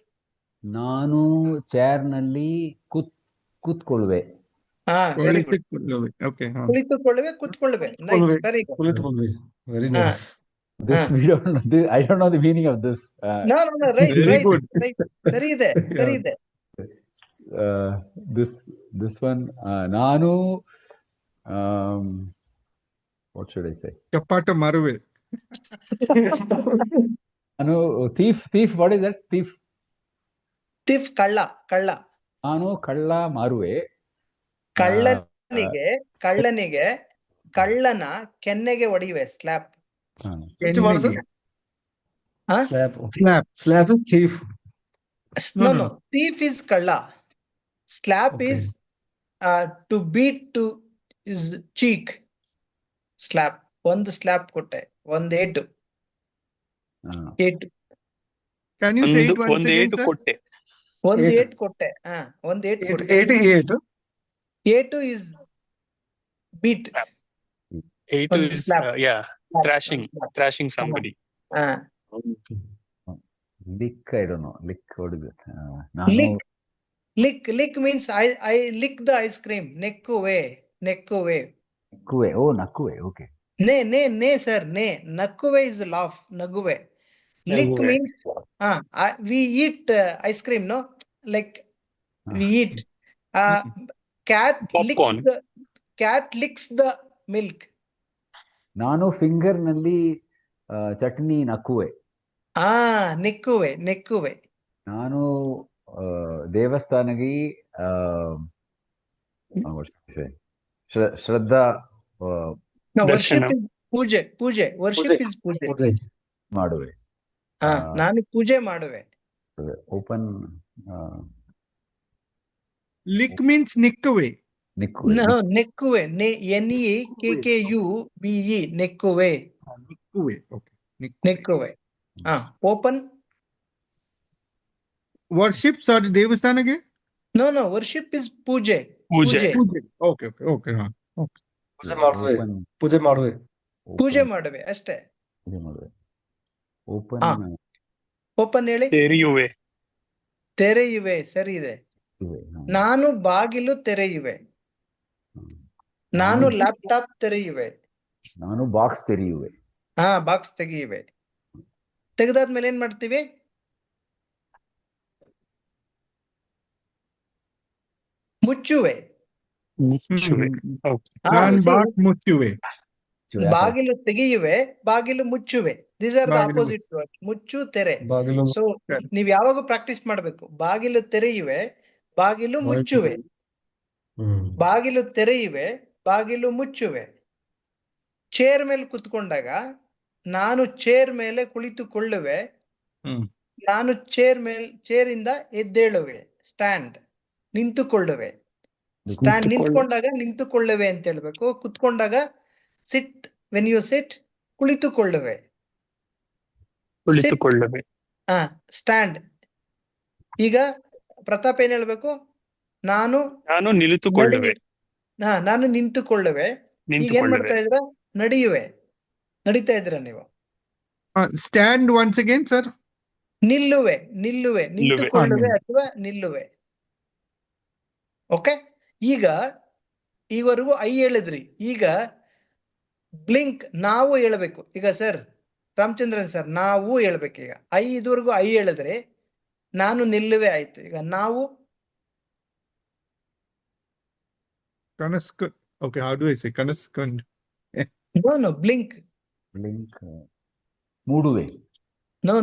ನಾನು ಚೇರ್ ನಲ್ಲಿ ಕೂತ್ಕೊಳ್ಳುವೆ. ಕುಳಿತುಕೊಳ್ಳುವೆ. Very nice. I don't know the meaning of this. No, right. ಸರಿ ಇದೆ. This one, ನಾನು what should I say? ಚಪ್ಪಾಟ ಮಾರುವೆ. ನಾನು thief. What is that? thief ಕಳ್ಳ. ನಾನು ಕಳ್ಳ ಮಾರುವೆ. ಕಳ್ಳನಿಗೆ ಕಳ್ಳನ ಕೆನ್ನೆಗೆ ಹೊಡೆಯುವೆ. Slab. Slap is thief. No. Thief is kalla. Slap is to beat to his cheek. Slap. ಒಂದು ಸ್ಲ್ಯಾಪ್ ಕೊಟ್ಟೆ. ಒಂದು ಏಟು. Can you say it once again, sir? ಒಂದು ಏಟು ಕೊಟ್ಟೆ. ಒಂದು ಏಟು ಕೊಟ್ಟೆ. ಏಟು is beat. Eight is thrashing somebody. Lick, I don't know. Lick, what is it? Lick means I lick the ice cream. Nekkuve. Oh, nakkuve. Okay. Ne, sir. Ne. Nakkuve is laugh. Naguve. Lick means we eat ice cream, no? Like we eat. Cat licks the milk. ನಾನು ಫಿಂಗರ್ ನಲ್ಲಿ ಚಟ್ನಿ ನಕ್ಕುವೆ. ನೆಕ್ಕುವೆ. ನಾನು ದೇವಸ್ಥಾನಕ್ಕೆ ಶ್ರದ್ಧಾ ಪೂಜೆ. ವರ್ಷಿಪ್ ಇಸ್ ಪೂಜೆ ಮಾಡುವೆ. ನಾನು ಪೂಜೆ ಮಾಡುವೆ. ಓಪನ್. Lick means ನಿಕ್ಕುವೆ. ನೆಕ್ಕುವೆ. NEKKUVE. ನೆಕ್ಕುವೆ. ಓಪನ್. Worship, sorry, ದೇವಸ್ಥಾನಕ್ಕೆ? No, worship is puja. Okay. ಪೂಜೆ ಮಾಡುವೆ ಅಷ್ಟೇ. ಓಪನ್ ಹೇಳಿ. ತೆರೆಯುವೆ. ಸರಿ ಇದೆ. ನಾನು ಬಾಗಿಲು ತೆರೆಯುವೆ. ನಾನು ಲ್ಯಾಪ್ಟಾಪ್ ತೆರೆಯುವೆ. ನಾನು ಬಾಕ್ಸ್ ತೆರೆಯುವೆ. ಬಾಕ್ಸ್ ತೆಗೆಯುವೆ. ತೆಗೆದಾದ್ಮೇಲೆ ಏನ್ ಮಾಡ್ತೀವಿ? ಮುಚ್ಚುವೆ. ಬಾಗಿಲು ತೆಗೆಯುವೆ, ಬಾಗಿಲು ಮುಚ್ಚುವೆ. These are the opposite word. ಮುಚ್ಚು, ತೆರೆ. ಸೊ ನೀವ್ ಯಾವಾಗ ಪ್ರಾಕ್ಟೀಸ್ ಮಾಡ್ಬೇಕು? ಬಾಗಿಲು ತೆರೆಯುವೆ, ಬಾಗಿಲು ಮುಚ್ಚುವೆ. ಬಾಗಿಲು ತೆರೆಯುವೆ, ಬಾಗಿಲು ಮುಚ್ಚುವೆ. ಚೇರ್ ಮೇಲೆ ಕುತ್ಕೊಂಡಾಗ ನಾನು ಚೇರ್ ಮೇಲೆ ಕುಳಿತುಕೊಳ್ಳುವೆ. ನಾನು ಚೇರಿಂದ ಎದ್ದೇಳುವೆ. ಸ್ಟ್ಯಾಂಡ್. ನಿಂತುಕೊಳ್ಳುವೆ. ಸ್ಟ್ಯಾಂಡ್. ನಿಂತ್ಕೊಂಡಾಗ ನಿಂತುಕೊಳ್ಳುವೆ ಅಂತ ಹೇಳ್ಬೇಕು. ಕುತ್ಕೊಂಡಾಗ ಸಿಟ್. When you sit. ಕುಳಿತುಕೊಳ್ಳುವೆ. ಸ್ಟ್ಯಾಂಡ್. ಈಗ ಪ್ರತಾಪ್ ಏನ್ ಹೇಳ್ಬೇಕು? ನಾನು ನಿಂತುಕೊಳ್ಳುವೆ. ನಾನು ನಿಂತುಕೊಳ್ಳುವೆ. ಈಗ ಏನ್ ಮಾಡ್ತಾ ಇದ್ರ? ನಡೀತಾ ಇದ್ರ ನೀವು. Stand once again sir. ನಿಲ್ಲುವೆ. ನಿಂತುಕೊಳ್ಳುವೆ ಅಥವಾ ನಿಲ್ಲುವೆ. ಓಕೆ. ಈಗ ಈವರೆಗೂ ಐ ಹೇಳಿದ್ರಿ. ಈಗ ಬ್ಲಿಂಕ್ ನಾವು ಹೇಳಬೇಕು. ಈಗ ಸರ್ ರಾಮಚಂದ್ರನ್ ಸರ್ ನಾವು ಹೇಳ್ಬೇಕು. ಈಗ ಇದುವರೆಗೂ ಐ ಹೇಳಿದ್ರೆ ನಾನು ನಿಲ್ಲುವೆ ಆಯ್ತು. ಈಗ ನಾವು Kanask. Okay, how do I say Kanaskund? No blink. Blink ಮೂಡುವೆ. ನೋ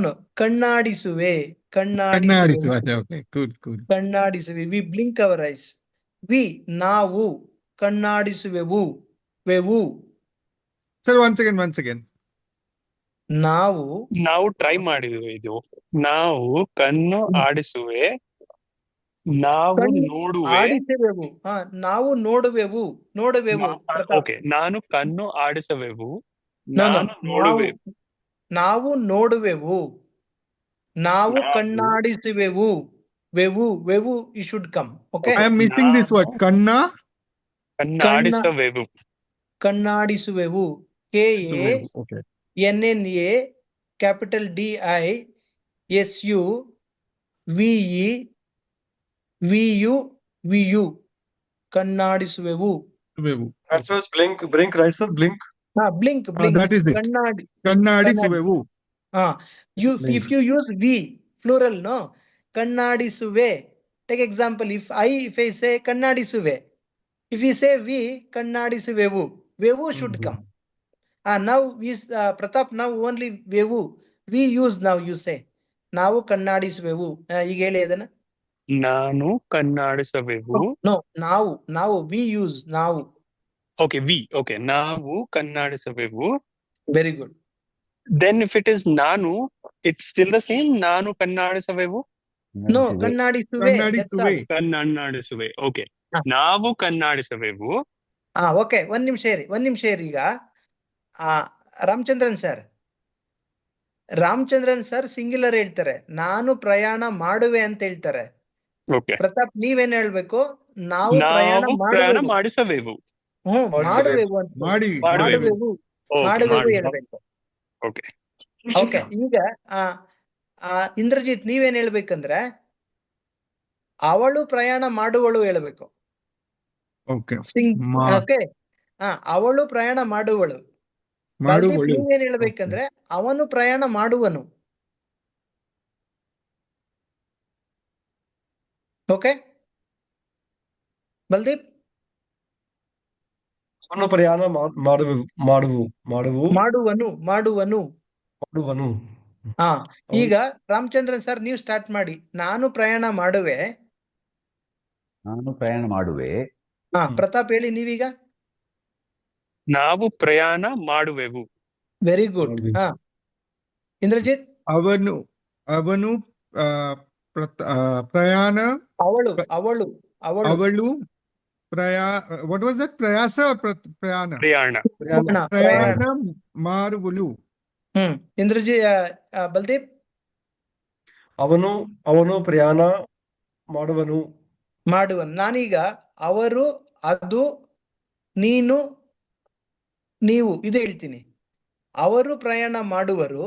ಕಣ್ಣಾಡಿಸುವೆ. Kannadisuve. Okay, good. ಕಣ್ಣಾಡಿಸುವೆ. We blink our eyes. We ನಾವು ಕಣ್ಣಾಡಿಸುವೆವು. ವೆವು. Sir, once again. ನಾವು ಟ್ರೈ ಮಾಡಿದ್ವಿ ಇದು. ನಾವು ಕಣ್ಣು ಆಡಿಸುವೆ. ನಾವು ನೋಡುವೆ. ಆಡಿಸುವೆವು. ನಾವು ನೋಡುವೆವು. ಓಕೆ, ನಾನು ಕಣ್ಣು ಆಡಿಸುವೆವು. No, ನಾನು ನೋಡುವೆ. ನಾವು ನೋಡುವೆವು. ನಾವು ಕಣ್ಣಾಡಿಸುವೆವು. ವೆವು you should come. Okay. I am missing this word. ಕಣ್ಣಾಡಿಸುವೆವು. ಕಣ್ಣಾಡಿಸುವೆವು. Okay. KANNA capital DISU VU ಕಣ್ಣಾಡಿಸುವೆವು. That was blink, right, sir? Blink. Blink. That is it. Kannadisuvevu. If you use V plural, no, kannadisuve. Take example, if I say kannadisuve, if you say V, kannadisuvevu. Vevu should come. Now Pratap, now only vevu we use. Now you say ನಾವು ಕಣ್ಣಾಡಿಸುವೆವು. ಈಗ ಹೇಳಿ ಅದನ್ನ. ನಾನು ಕಣ್ಣಾಡಿಸುವೆವು. No, ನಾವು we use ನಾವು. Okay, okay, ನಾವು ಕಣ್ಣಾಡಿಸುವೆವು. Very good. Then if it is ನಾನು, it's still the same. ನಾನು ಕಣ್ಣಾಡಿಸುವೆವು. No, ಕಣ್ಣಾಡಿಸುವೆ. Okay, ನಾವು ಕಣ್ಣಾಡಿಸುವೆವು. ಓಕೆ, ಒಂದ್ ನಿಮಿಷ ಇರಿ. ಈಗ ರಾಮಚಂದ್ರನ್ ಸರ್ ಸಿಂಗ್ಯುಲರ್ ಹೇಳ್ತಾರೆ. ನಾನು ಪ್ರಯಾಣ ಮಾಡುವೆ ಅಂತ ಹೇಳ್ತಾರೆ. Okay. ಪ್ರತಾಪ್ ನೀವೇನ್ ಹೇಳ್ಬೇಕು? ನಾವು ಪ್ರಯಾಣ ಮಾಡಿಸವೆವು. ಮಾಡುವೆವು ಅಂತ. ಮಾಡುವೆವು ಹೇಳ್ಬೇಕು. Okay. ಓಕೆ, ಈಗ ಇಂದ್ರಜಿತ್ ನೀವೇನ್ ಹೇಳ್ಬೇಕಂದ್ರೆ ಅವಳು ಪ್ರಯಾಣ ಮಾಡುವಳು ಹೇಳ್ಬೇಕು. Okay. ಓಕೆ, ಅವಳು ಪ್ರಯಾಣ ಮಾಡುವಳು. ನೀವೇನ್ ಹೇಳ್ಬೇಕಂದ್ರೆ ಅವನು ಪ್ರಯಾಣ ಮಾಡುವನು. ಓಕೆ ಬಲ್ದೀಪ್? ಅವನು ಪ್ರಯಾಣ ಮಾಡುವನು. ಈಗ ರಾಮಚಂದ್ರನ್ ಸರ್ ನೀವು ಸ್ಟಾರ್ಟ್ ಮಾಡಿ. ನಾನು ಪ್ರಯಾಣ ಮಾಡುವೆ. ಪ್ರತಾಪ್ ಹೇಳಿ ನೀವೀಗ. ನಾವು ಪ್ರಯಾಣ ಮಾಡುವೆವು. Very good. ಇಂದ್ರಜಿತ್? ಅವನು ಪ್ರಯಾಣ. ಅವಳು what was that? ಪ್ರಯಾಸ or ಪ್ರಯಾಣ? ಪ್ರಯಾಣ ಮಾಡುವನು. ಇಂದ್ರಜಿತ್, ಬಲ್ದೀಪ್? ಅವನು ಪ್ರಯಾಣ ಮಾಡುವನು. ನಾನೀಗ ಅವರು, ಅದು, ನೀನು, ನೀವು ಇದು ಹೇಳ್ತೀನಿ. ಅವರು ಪ್ರಯಾಣ ಮಾಡುವರು,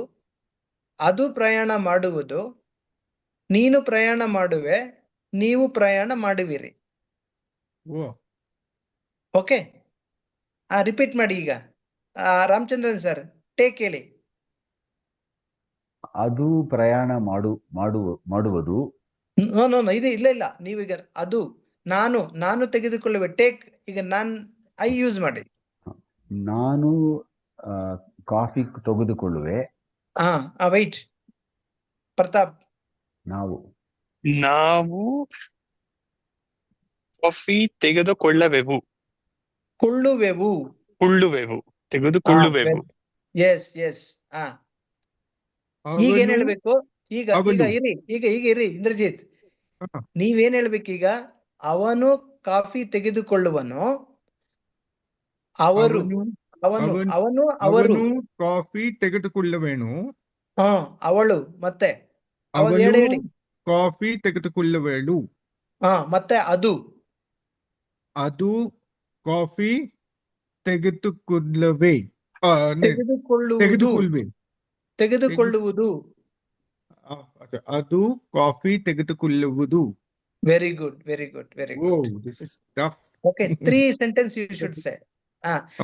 ಅದು ಪ್ರಯಾಣ ಮಾಡುವುದು, ನೀನು ಪ್ರಯಾಣ ಮಾಡುವೆ, ನೀವು ಪ್ರಯಾಣ ಮಾಡುವಿರಿ. ಓಕೆ, ರಿಪೀಟ್ ಮಾಡಿ. ಈಗ ರಾಮಚಂದ್ರನ್ ಸರ್ ಟೇಕ್ ಹೇಳಿ. ಅದು ಪ್ರಯಾಣ ಮಾಡುವುದು. ನೋ ಇದೆ ಇಲ್ಲ ನೀವೀಗ ಅದು ನಾನು ತೆಗೆದುಕೊಳ್ಳುವೆ. ಟೇಕ್. ಈಗ ಐ ಯೂಸ್ ಮಾಡಿ. ನಾನು ಕಾಫಿ ತೆಗೆದುಕೊಳ್ಳುವೆ. ವೈಟ್. ಪ್ರತಾಪ್? ನಾವು ಕಾಫಿ ತೆಗೆದುಕೊಳ್ಳುವೆವು. ತೆಗೆದುಕೊಳ್ಳುವೆವು. ಎಸ್. ಈಗ ಏನ್ ಹೇಳ್ಬೇಕು? ಈಗ ಇರಿ ಇಂದ್ರಜಿತ್, ನೀವೇನ್ ಹೇಳ್ಬೇಕೀಗ? ಅವನು ಕಾಫಿ ತೆಗೆದುಕೊಳ್ಳುವನು. ಅವರು ಕಾಫಿ ತೆಗೆದುಕೊಳ್ಳುವೆನು. ಅವಳು ಮತ್ತೆ ಹೇಳಿ. ಕಾಫಿ ತೆಗೆದುಕೊಳ್ಳುವಳು. ಮತ್ತೆ ಅದು ಕಾಫಿ ತೆಗೆದುಕೊಳ್ಳುವೆ. ತೆಗೆದುಕೊಳ್ಳುವುದು. ಅದು ಕಾಫಿ ತೆಗೆದುಕೊಳ್ಳುವುದು. Very good, very good, very Whoa, good. this is tough. Okay, 3 sentence you should say.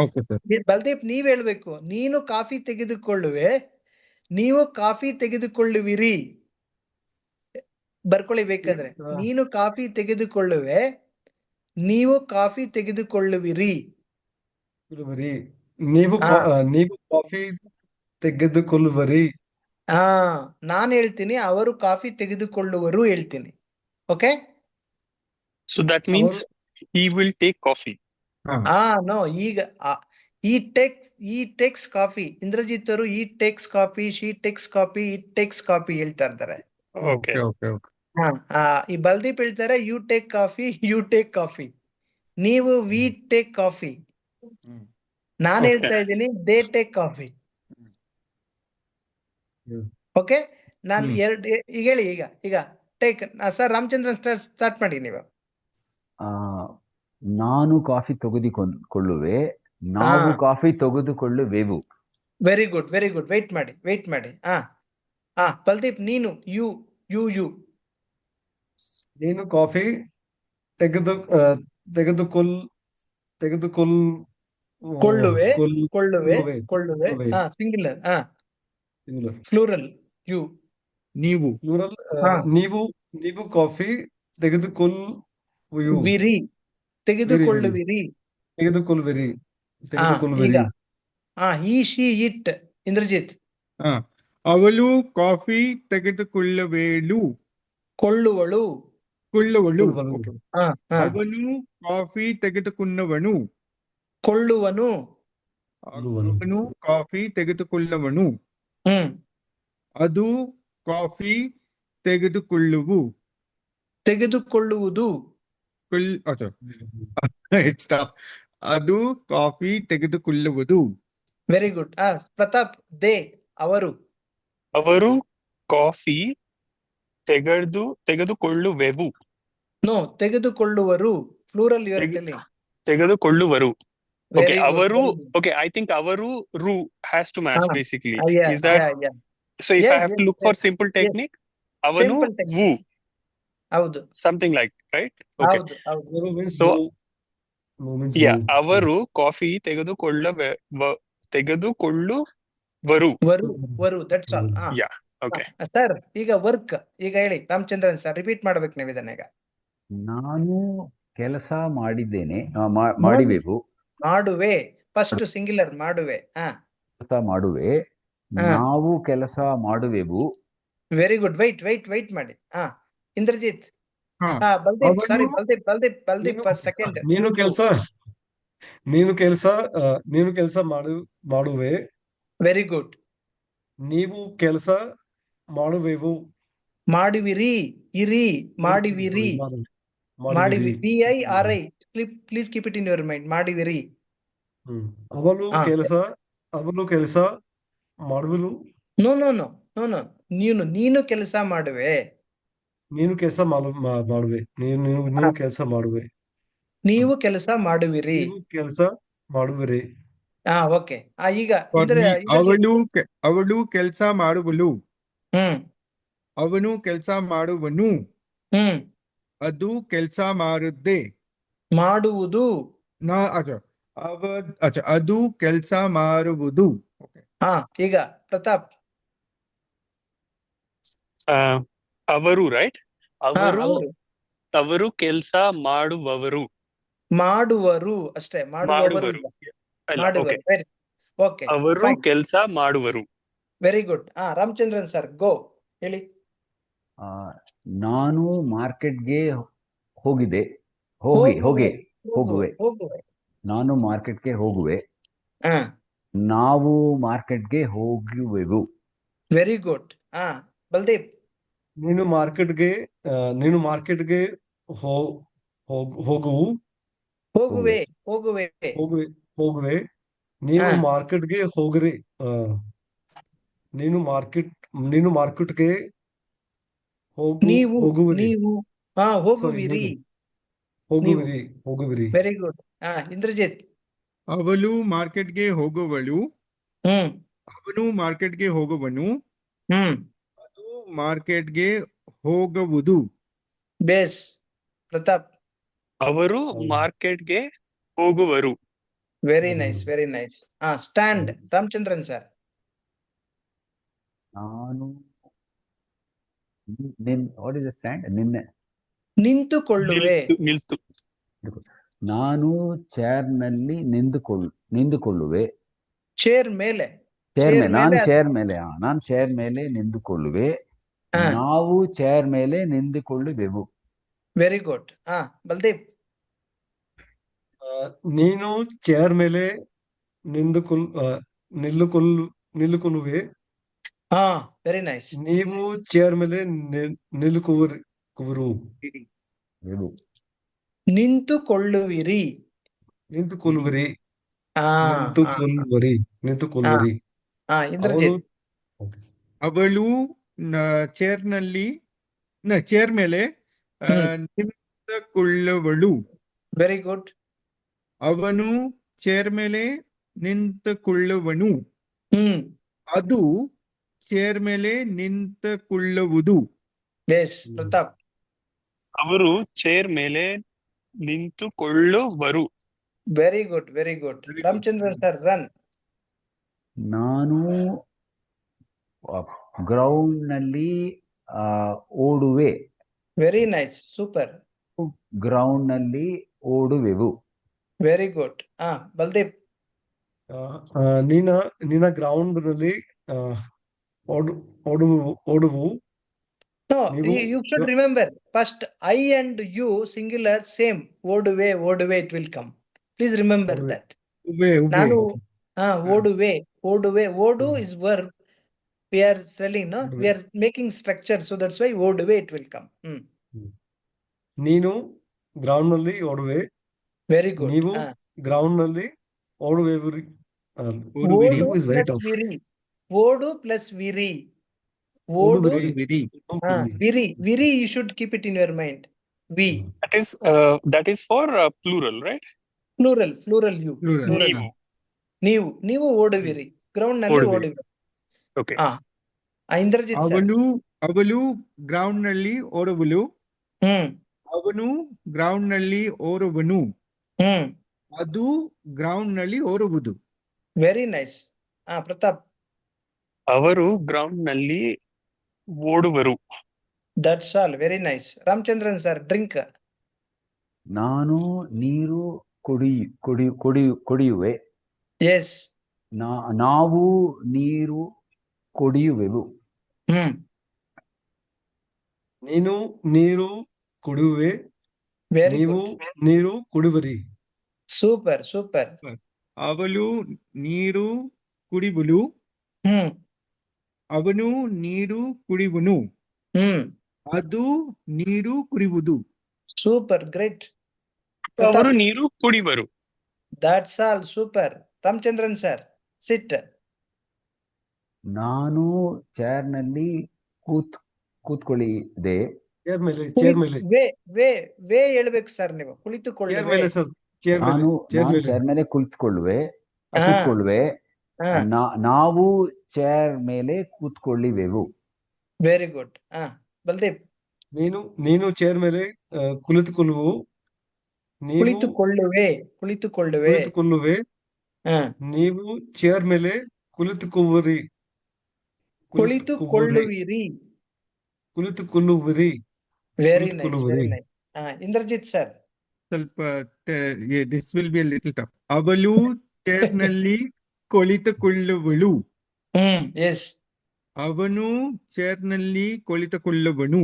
Okay, sir. ಬಲ್ದೀಪ್ ನೀವ್ ಹೇಳ್ಬೇಕು. ನೀನು ಕಾಫಿ ತೆಗೆದುಕೊಳ್ಳುವೆ, ನೀವು ಕಾಫಿ ತೆಗೆದುಕೊಳ್ಳುವಿರಿ. ಬರ್ಕೊಳ್ಳಿ ಬೇಕಾದ್ರೆ. ನೀನು ಕಾಫಿ ತೆಗೆದುಕೊಳ್ಳುವೆ, ನೀವು ಕಾಫಿ ತೆಗೆದುಕೊಳ್ಳುವಿರಿ. ನೀವು ಕಾಫಿ ತೆಗೆದುಕೊಳ್ಳುವರಿ. ನಾನ್ ಹೇಳ್ತೀನಿ, ಅವರು ಕಾಫಿ ತೆಗೆದುಕೊಳ್ಳುವರು ಹೇಳ್ತೀನಿ. Okay, So that means he will take coffee. No, ಈಗ he takes coffee. ಇಂದ್ರಜಿತ್ ಅವರು he takes coffee, she takes coffee, it takes coffee ಹೇಳ್ತಾ ಇರ್ತಾರೆ. Okay. ಈ ಬಲ್ದೀಪ್ ಹೇಳ್ತಾರೆ you take coffee, you take coffee. ನೀವು we take coffee. ನಾನ್ ಹೇಳ್ತಾ ಇದ್ದೀನಿ they take coffee. ಓಕೆ, ನಾನ್ ಈಗ ಹೇಳಿ. ಈಗ ಟೇಕ್ ಸರ್ ರಾಮಚಂದ್ರನ್ ಸ್ಟಾರ್ಟ್ ಮಾಡಿ ನೀವು. ನಾನು ಕಾಫಿ ತೆಗೆದುಕೊಳ್ಳುವೆ, ನಾವು ಕಾಫಿ ತೆಗೆದುಕೊಳ್ಳುವೆವು. Very good, very good. Wait ಮಾಡಿ. ಬಲ್ದೀಪ್ ನೀನು ಯು. ನೀನು ಕಾಫಿ ಕೊಳ್ಳುವೆ. ಸಿಂಗ್ಯುಲರ್. Plural you. ನೀವು. ನೀವು ಕಾಫಿ ವಿರಿ. ತೆಗೆದುಕೊಳ್ಳುವಿರಿ. ಈಗ ಈ ಶಿ ಇಟ್. ಇಂದ್ರಜಿತ್. ಅವಳು ಕಾಫಿ ತೆಗೆದುಕೊಳ್ಳುವಳು. ಕೊಳ್ಳುವಳು. ಅವನು ಕಾಫಿ ತೆಗೆದುಕೊಳ್ಳುವನು. ಕೊಳ್ಳುವನು. ಅವನು ಕಾಫಿ ತೆಗೆದುಕೊಳ್ಳುವನು. ಅದು ಕಾಫಿ ತೆಗೆದುಕೊಳ್ಳುವುದು. ಅದು ಕಾಫಿ ತೆಗೆದುಕೊಳ್ಳುವುದು. Very good. ಪ್ರತಾಪ್, ದೇ ಅವರು ಕಾಫಿ ತೆಗೆದುಕೊಳ್ಳುವೆವು. ನೋ, ತೆಗೆದುಕೊಳ್ಳುವರು. Plural you are telling. ತೆಗೆದುಕೊಳ್ಳುವರು. Okay, avaru. Okay, I think avaru ru has to match basically. Is that? So if I have to look for simple technique, avanu vu. Haudu. Something like, right? Okay. So yeah, avaru coffee ತೆಗೆದುಕೊಳ್ಳುವರು. That's all. Yeah. Okay. Sir, ಈಗ ವರ್ಕ್ ಈಗ ಹೇಳಿ ರಾಮಚಂದ್ರನ್ ಸರ್. ರಿಪೀಟ್ ಮಾಡ್ಬೇಕು ನೀವು ಇದನ್ನ ಈಗ. ನಾನು ಕೆಲಸ ಮಾಡಿದ್ದೇನೆ, ಮಾಡಿವೆವು. ಮಾಡುವೆ. ಫಸ್ಟ್ ಸಿಂಗ್ಯುಲರ್ ಮಾಡುವೆ. ಕೆಲಸ ಮಾಡುವೆ, ನಾವು ಕೆಲಸ ಮಾಡುವೆವು. Very good. ವೆಯ್ಟ್ ಮಾಡಿ. ಇಂದ್ರಜಿತ್. ಬಲ್ದೀಪ್ ಸೆಕೆಂಡ್. ನೀನು ಕೆಲಸ ಮಾಡುವೆ. Very good. ನೀವು ಕೆಲಸ ಮಾಡುವೆವು. ಮಾಡುವಿರಿ. ಮಾಡಿವಿರಿ. BIRI. Please keep it in your mind. ಮಾಡಿವಿರಿ. ಅವಳು ಕೆಲಸ ಮಾಡುವಳು. ನೋ. ನೀನು ಕೆಲಸ ಮಾಡುವೆ. ನೀನು ಕೆಲಸ ಮಾಡುವೆ. ನೀವು ಕೆಲಸ ಮಾಡುವೆ. ನೀವು ಕೆಲಸ ಮಾಡುವಿರಿ. ಓಕೆ. ಈಗ ಅವಳು ಕೆಲಸ ಮಾಡುವಳು. ಅವನು ಕೆಲಸ ಮಾಡುವನು. ಅದು ಕೆಲಸ ಮಾಡುವುದು. ಅದು ಕೆಲಸ ಮಾಡುವುದು. ಈಗ ಪ್ರತಾಪ್. ಅವರು ರೈಟ್. ಅವರು ಕೆಲಸ ಮಾಡುವವರು ಅಷ್ಟೇ. ಮಾಡುವರು. ಓಕೆ, ಅವರು ಕೆಲಸ ಮಾಡುವರು. Very good. Ramachandran sir, go ಹೇಳಿ. ನಾನು ಮಾರ್ಕೆಟ್ಗೆ ಹೋಗುವೆ. ನಾನು ಮಾರ್ಕೆಟ್ಗೆ ಹೋಗುವೆ. ನಾವು ಮಾರ್ಕೆಟ್ಗೆ ಹೋಗುವೆವು. Very good. ಬಲ್ದೀಪ್. ನೀನು ಮಾರ್ಕೆಟ್ಗೆ ಹೋಗುವೆ. ನೀವು ಮಾರ್ಕೆಟ್ಗೆ ಹೋಗ್ರಿ. ನೀನು ಮಾರ್ಕೆಟ್ಗೆ ಹೋಗುವಿರಿ. Very good. ಇಂದ್ರಜಿತ್. ಅವಳು ಮಾರ್ಕೆಟ್ಗೆ ಹೋಗುವಳು. ಅವನು ಮಾರ್ಕೆಟ್ಗೆ ಹೋಗುವನು. ಅದು ಮಾರ್ಕೆಟ್ಗೆ ಹೋಗುವುದು. ಬೇಸ್. ಪ್ರತಾಪ್. ಅವರು ಮಾರ್ಕೆಟ್ಗೆ ಹೋಗುವರು. Very nice, very nice. Stand, Ramachandran sir. ನಾನು ವಾಟ್ ಇಸ್ ಸ್ಟ್ಯಾಂಡ್? ನಿಂತುಕೊಳ್ಳುವೆ. ನಿಲ್ತು. ನಾನು ಚೇರ್ನಲ್ಲಿ ನಿಂತುಕೊಳ್ಳುವೆ. ಚೇರ್ ಮೇಲೆ. ನಾನು ಚೇರ್ ಮೇಲೆ ನಿಂತುಕೊಳ್ಳುವೆ. ನಾವು ಚೇರ್ ಮೇಲೆ ನಿಂತುಕೊಳ್ಳುವೆವು. Very good. ಬಲ್ದೀಪ್. ನೀನು ಚೇರ್ ಮೇಲೆ ನಿಲ್ಲುಕೊಳ್ಳುವೆ. Very nice. ನೀವು ಚೇರ್ ಮೇಲೆ ನಿಲ್ಲುಕುವರು. ನಿಂತುಕೊಳ್ಳುವಿರಿ. ನಿಂತುಕೊಳ್ಳುವಿರಿ. ಇಂದ್ರಜಿತ್. ಅವಳು ಚೇರ್ ಮೇಲೆ ನಿಂತುಕೊಳ್ಳುವಳು. Very good. ಅವನು ಚೇರ್ ಮೇಲೆ ನಿಂತುಕೊಳ್ಳುವನು. ಅದು ಚೇರ್ ಮೇಲೆ ನಿಂತುಕೊಳ್ಳುವುದು. ಎಸ್ ಪ್ರತಾಪ್. ಅವರು ಚೇರ್ ಮೇಲೆ ನಿಂತುಕೊಳ್ಳುವರು. Very good, very good. Ramachandran sir, run. ನಾನು ಗ್ರೌಂಡ್ ನಲ್ಲಿ ಓಡುವೆ. Very nice, super. ಗ್ರೌಂಡ್ ನಲ್ಲಿ ಓಡುವೆವು. Very good. ಬಲ್ದೀಪ್. ನಿನ್ನ ಗ್ರೌಂಡ್ ನಲ್ಲಿ ಓಡುವು. No, you should remember first I and you singular same. ಓಡುವೆ, it will come. Please remember that. ನಾನು ಓಡುವೆ. ಓಡು is verb. We are selling, no? We are making structure, so that's why ಓಡುವೆ it will come. ನೀನು ಗ್ರೌಂಡ್ ನಲ್ಲಿ ಓಡುವೆ. Very good. ನೀವು ಗ್ರೌಂಡ್ ನಲ್ಲಿ ಓಡುವೆವಿರಿ. ಓಡು ಪ್ಲಸ್ ವಿರಿ. Viri, you should keep it in your mind. We. That is for plural, right? Plural you. ನೀವು ಓಡುವಿರಿ. ಗ್ರೌಂಡ್ ನಲ್ಲಿ ಓಡುವಿರಿ. Okay. ಇಂದ್ರಜಿತ್ ಸರ್. ಅವಳು ಗ್ರೌಂಡ್ ನಲ್ಲಿ ಓಡುವಳು. ಅವನು ಗ್ರೌಂಡ್ ನಲ್ಲಿ ಓಡುವನು. ಅದು ಗ್ರೌಂಡ್ ನಲ್ಲಿ ಓಡುವುದು. Very nice. ಪ್ರತಾಪ್. ಅವರು ಗ್ರೌಂಡ್ ನಲ್ಲಿ ಓಡುವರು. That's all. Very nice. Ramachandran sir, drink. ನಾನು ನೀರು ಕುಡಿಯುವೆ. ಎಸ್. ನಾವು ನೀರು ಕುಡಿಯುವೆವು. ನೀನು ನೀರು ಕುಡಿಯುವೆ. ನೀವು ನೀರು ಕುಡಿಯುವಿರಿ. ಸೂಪರ್. ಅವಳು ನೀರು ಕುಡಿಯುವಳು. ಅವನು ನೀರು ಕುಡಿಯುವನು. ಅದು ನೀರು ಕುಡಿಯುವುದು. Super, great. ಅವರು ನೀರು ಕುಡಿಯುವರು. That's all. Super. Ramachandran sir, sit. ನಾನು ಚೇರ್ ನಲ್ಲಿ ಕೂತ್ಕೊಳ್ಳಿದೆ. ವೇ ಹೇಳ್ಬೇಕು ಸರ್ ನೀವು. ಕುಳಿತುಕೊಳ್ಳುವೆ. ನಾನು ಚೇರ್ ಮೇಲೆ ಕುಳಿತುಕೊಳ್ಳುವೆ. ನಾವು ಚೇರ್ ಮೇಲೆ ಕೂತ್ಕೊಳ್ಳುವೆವು. Very good. ಬಲ್ದೀಪ್. ನೀನು ಚೇರ್ ಮೇಲೆ ಕುಳಿತುಕೊಳ್ಳುವು. ಕುಳಿತುಕೊಳ್ಳುವೆ. ನೀವು ಚೇರ್ ಮೇಲೆ ಕುಳಿತುಕೊಳ್ಳುವಿರಿ. Very nice, very nice. Indrajit sir. ಸ್ವಲ್ಪ this will be little tough. ಅವಳು ಚೇರ್ ನಲ್ಲಿ ಕುಳಿತುಕೊಳ್ಳುವಳು. ಎಸ್. ಅವನು ಚೇರ್ ನಲ್ಲಿ ಕುಳಿತುಕೊಳ್ಳುವನು.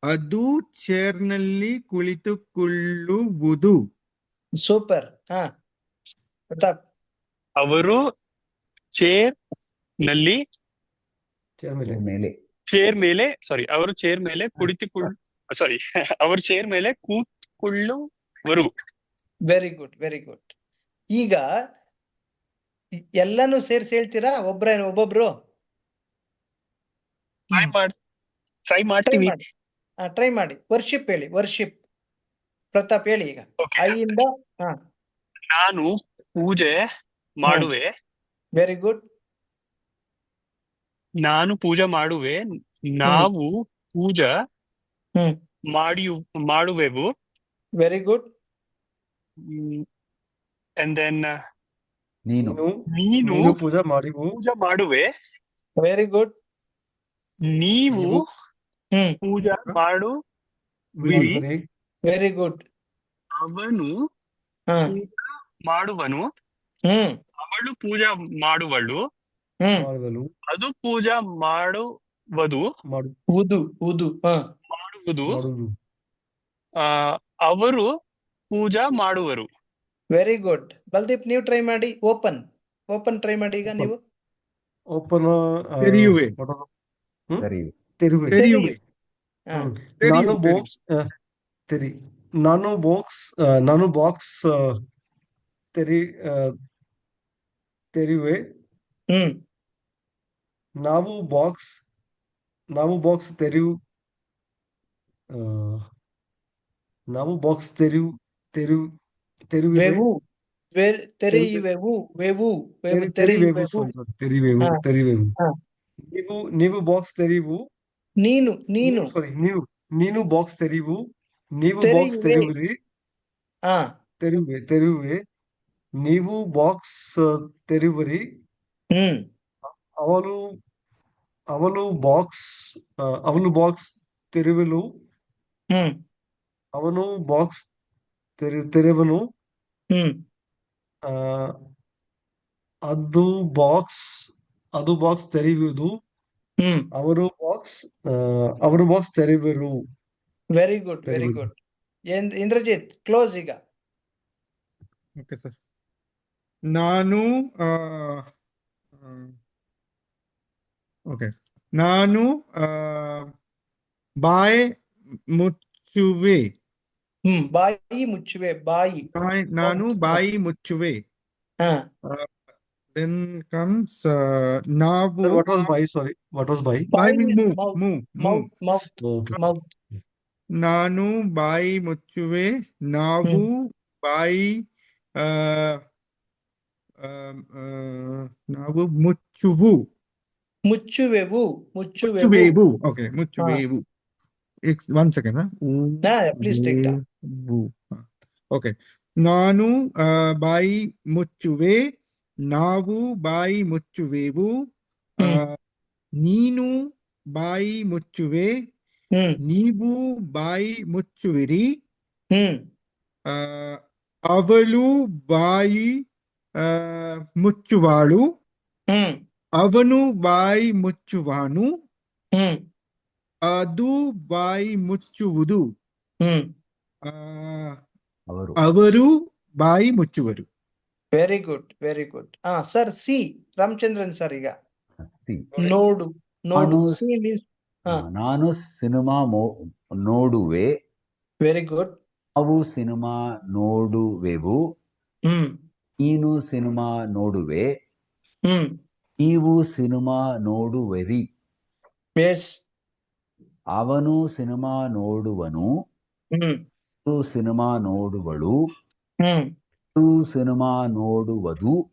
ಅದು ಚೇರ್ ನಲ್ಲಿ ಕುಳಿತುಕೊಳ್ಳುವುದು. ಸೂಪರ್. ಪ್ರತಾಪ್. ಅವರು ಚೇರ್ ಮೇಲೆ ಅವರು ಚೇರ್ ಮೇಲೆ ಅವರು ಚೇರ್ ಮೇಲೆ ಕೂತ್ಕೊಳ್ಳುವರು. Very good, very good. ಈಗ ಎಲ್ಲಾನು ಸೇರ್ಸಿ ಹೇಳ್ತೀರಾ? ಒಬ್ಬೊಬ್ರು ಟ್ರೈ ಮಾಡ್ತೀವಿ. ಟ್ರೈ ಮಾಡಿ. ವರ್ಷಿಪ್ ಹೇಳಿ. ವರ್ಷಿಪ್. ಪ್ರತಾಪ್ ಹೇಳಿ ಈಗ. ಐಯಿಂದ. ನಾನು ಪೂಜೆ ಮಾಡುವೆ. Very good. ನಾನು ಪೂಜೆ ಮಾಡುವೆ. ನಾವು ಪೂಜೆ ಮಾಡುವೆವು. Very good. And then ನೀನು ನೀನು ಪೂಜಾ ಮಾಡಿವು. ಪೂಜಾ ಮಾಡುವೆ. Very good. ನೀವು ಹ್ಮ್ ಪೂಜಾ ಮಾಡುವಿರಿ. ಮಾಡಿದಿರಿ. Very good. ಅವನು ಹ ಪೂಜಾ ಮಾಡುವನು. ಹ್ಮ್ ಅವಳು ಪೂಜಾ ಮಾಡುವಳು. ಹ್ಮ್ ಮಾಡುವಲು. ಅದು ಪೂಜಾ ಮಾಡುವುದು. ಊದು ಊದು ಮಾಡುವುದು. ಮಾಡುವುದು. ಅವರು ಪೂಜಾ ಮಾಡುವರು. Very good. ಬಲ್ದೀಪ್ ನೀವು ಟ್ರೈ ಮಾಡಿ. ಓಪನ್ ಟ್ರೈ ಮಾಡಿ ಈಗ ನೀವು. ಓಪನ್ ತೆರೆಯುವೆ. ತೆರೆಯುವೆ. ತೆರುವೆ. ತೆರೆಯುವೆ. ಹ ನಾನು ಬಾಕ್ಸ್ ತೆರಿ. ನಾನು ಬಾಕ್ಸ್ ತೆರೆಯುವೆ. ಹ್ಮ್ ನಾವು ಬಾಕ್ಸ್ ತೆರೆಯುವೆವು. ವೆವು ತೆರೆಯುವೆವು. ವೆವು ತೆರೆಯುವೆವು. ತೆರೆಯುವೆವು. ಹ. ನೀವು ಬಾಕ್ಸ್ ತೆರೆಯುವು. ನೀನು ನೀನು ಬಾಕ್ಸ್ ತೆರೆಯುವು. ನೀವು ಬಾಕ್ಸ್ ತೆರೆಯುವೆ. ತೆರೆಯುವಿರಿ. ಹ ತೆರೆಯುವೆ. ನೀವು ಬಾಕ್ಸ್ ತೆರೆಯುವಿರಿ. ಹ್ಮ್ ಅವಳು ಬಾಕ್ಸ್ ತೆರೆಯುವಳು. ಹ್ಮ್ ಅವನು ಬಾಕ್ಸ್ ತೆರೆಯುವನು. ಹ್ಮ್ ಆ, ಅದು ಬಾಕ್ಸ್ ತೆರೆಯುವುದು. ಹ್ಮ್ ಅವರು ಬಾಕ್ಸ್ ತೆರೆಯುವರು. Very good. ಇಂದ್ರಜಿತ್ ಕ್ಲೋಸ್ ಈಗ. Okay sir. ನಾನು ಓಕೆ ನಾನು ಬಾಯಿ ಮುಚ್ಚುವೆ. ಬಾಯಿ ಮುಚ್ಚುವೆ. ನಾನು ಬಾಯಿ ಮುಚ್ಚುವೆ. ಹ Then comes ನಾವು. What was by? Sorry, what was by? By means move. Okay. Mouth. ನಾನು ಬಾಯಿ ಮುಚ್ಚುವೆ. ನಾವು ಬಾಯಿ ನಾವು ಮುಚ್ಚುವೆವು. ಓಕೆ ಮುಚ್ಚುವೆವು. One second. Please take down. Okay. ನಾನು ಬಾಯಿ ಮುಚ್ಚುವೆ. ನಾವು ಬಾಯಿ ಮುಚ್ಚುವೆವು. ನೀನು ಬಾಯಿ ಮುಚ್ಚುವೆ. ನೀವು ಬಾಯಿ ಮುಚ್ಚುವಿರಿ. ಅವಳು ಬಾಯಿ ಮುಚ್ಚುವಾಳು. ಅವನು ಬಾಯಿ ಮುಚ್ಚುವಾನು. ಅದು ಬಾಯಿ ಮುಚ್ಚುವುದು. ಅವರು ಬಾಯಿ ಮುಚ್ಚುವರು. Very good. Sir C Ramachandran sir ಈಗ. ನೋಡು. ನಾನು ಸಿನಿಮಾ ನೋಡುವೆ. Very good. ನಾವು ಸಿನಿಮಾ ನೋಡುವೆವು. ನೀನು ಸಿನಿಮಾ ನೋಡುವೆ. ನೀವು ಸಿನಿಮಾ ನೋಡುವಿರಿ. ಅವನು ಸಿನಿಮಾ ನೋಡುವನು. ಸಿನಿಮಾ ನೋಡುವಳು. ಸಿನಿಮಾ ನೋಡುವುದು.